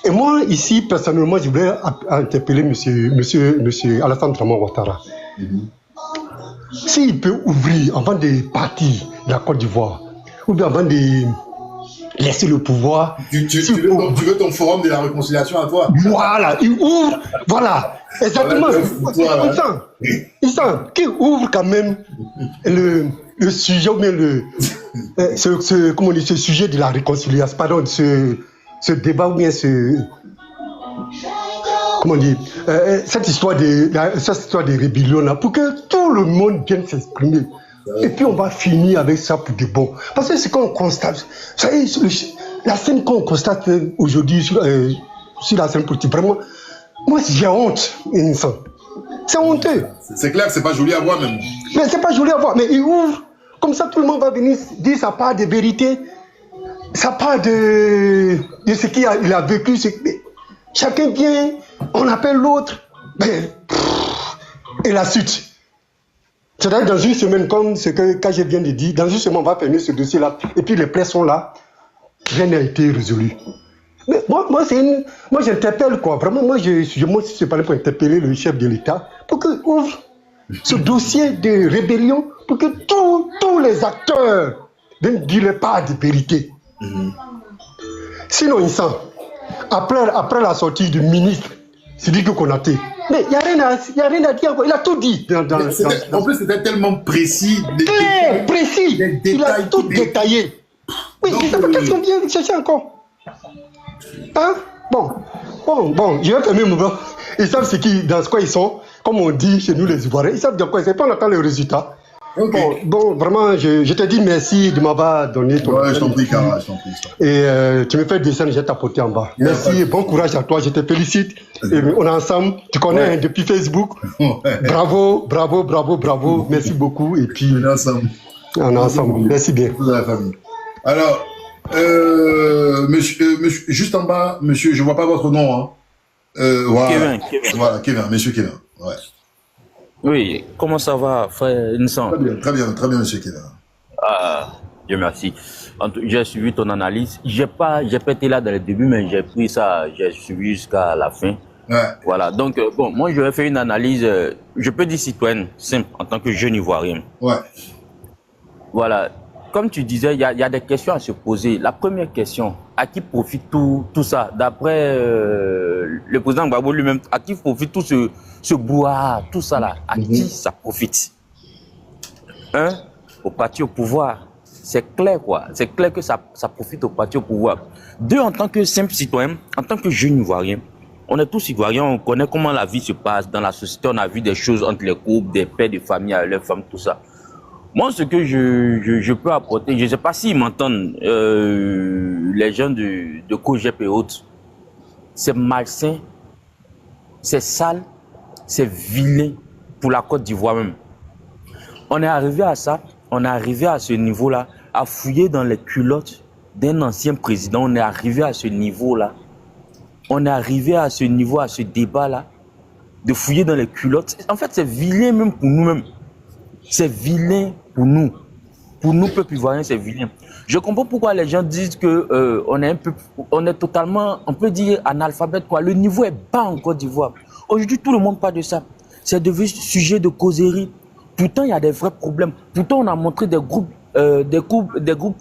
S5: Et moi, ici, personnellement, je voulais interpeller monsieur Alassane Dramane Ouattara. S'il peut ouvrir avant de partir de la Côte d'Ivoire, ou bien avant de laisser le pouvoir...
S1: Tu veux ton forum de la réconciliation à toi?
S5: Voilà, il ouvre, voilà, exactement. Il sent qu'il ouvre quand même le sujet, ou bien ce sujet de la réconciliation, pardon, ce débat, ou bien cette histoire de rébellion là, pour que tout le monde vienne s'exprimer. Et puis on va finir avec ça pour de bon. Parce que ce qu'on constate, vous savez, la scène qu'on constate aujourd'hui sur la scène politique, vraiment, moi j'ai honte, c'est honteux.
S1: C'est clair, c'est pas joli à voir même.
S5: Mais c'est pas joli à voir, mais il ouvre, comme ça tout le monde va venir dire sa part de vérité, sa part de ce qu'il a vécu. Chacun vient, on appelle l'autre, et la suite. C'est-à-dire dans une semaine, comme ce que quand je viens de dire, dans une semaine, on va fermer ce dossier-là, et puis les plaies sont là, rien n'a été résolu. Mais moi j'interpelle quoi, vraiment, moi je parlais pour interpeller le chef de l'État, pour qu'il ouvre ce dossier de rébellion, pour que tous les acteurs viennent dire les parts de vérité. Sinon, après la sortie du ministre, Sidiki Konaté, mais il n'y a rien à dire, il a tout dit.
S1: En plus, c'était tellement précis.
S5: Précis, il a tout détaillé. Oui, qu'est-ce qu'on vient chercher encore? Hein? Bon, je vais fermer mon bras. Ils savent dans quoi ils sont, comme on dit chez nous les Ivoiriens, ils savent dans quoi ils sont, on attend les résultats. Okay. Bon, vraiment, je te dis merci de m'avoir donné ton...
S1: Ouais, je t'en prie, Kara, je t'en prie.
S5: Et tu me fais descendre, je vais t'apporter en bas. Merci, bon courage à toi, je te félicite. Et on est ensemble, tu connais depuis Facebook. Bravo, merci beaucoup. Et puis, on est ensemble. Merci bien.
S1: Toute la famille. Alors, monsieur, juste en bas, monsieur, je ne vois pas votre nom. Hein. Voilà. Kevin. Voilà, Kevin, monsieur Kevin. Ouais.
S6: Oui, comment ça va, frère Nsan?
S1: Très bien, monsieur Kevin.
S6: Ah, Dieu merci. J'ai suivi ton analyse. J'ai pas été là dans le début, mais j'ai pris ça, j'ai suivi jusqu'à la fin. Ouais. Voilà, donc, bon, moi, je vais faire une analyse, je peux dire citoyenne, simple, en tant que jeune Ivoirien. Ouais. Voilà. Comme tu disais, il y a des questions à se poser. La première question, à qui profite tout ça? D'après le président Gbagbo lui-même, à qui profite tout ce brouhaha, tout ça là? À qui ça profite? Un, au parti au pouvoir. C'est clair quoi. C'est clair que ça profite au parti au pouvoir. Deux, en tant que simple citoyen, en tant que jeune Ivoirien, on est tous Ivoiriens, on connaît comment la vie se passe dans la société. On a vu des choses entre les groupes, des pères de famille avec leurs femmes, tout ça. Moi, ce que je peux apporter, je ne sais pas s'ils m'entendent, les gens de COGEP et autres, c'est malsain, c'est sale, c'est vilain pour la Côte d'Ivoire même. On est arrivé à ça, on est arrivé à ce niveau-là, à fouiller dans les culottes d'un ancien président. On est arrivé à ce niveau-là. On est arrivé à ce niveau, à ce débat-là, de fouiller dans les culottes. En fait, c'est vilain même pour nous-mêmes. C'est vilain pour nous. Pour nous, peuple ivoirien, c'est vilain. Je comprends pourquoi les gens disent que on est totalement, on peut dire, analphabète, quoi. Le niveau est bas en Côte d'Ivoire. Aujourd'hui, tout le monde parle de ça. C'est devenu sujet de causerie. Pourtant, il y a des vrais problèmes. Pourtant, on a montré des groupes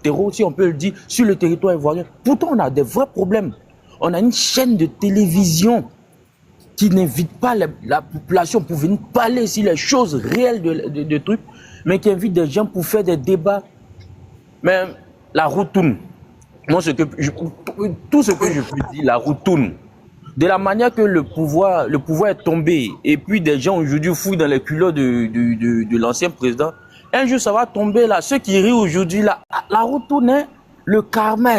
S6: terreaux, si on peut le dire, sur le territoire ivoirien. Pourtant, on a des vrais problèmes. On a une chaîne de télévision qui n'invite pas la population pour venir parler sur les choses réelles de trucs, mais qui invite des gens pour faire des débats. Mais la roue tourne. Moi, tout ce que je peux dire, la roue tourne. De la manière que le pouvoir est tombé, et puis des gens aujourd'hui fouillent dans les culottes de l'ancien président, un jour ça va tomber là. Ceux qui rient aujourd'hui, la roue tourne, hein, le karma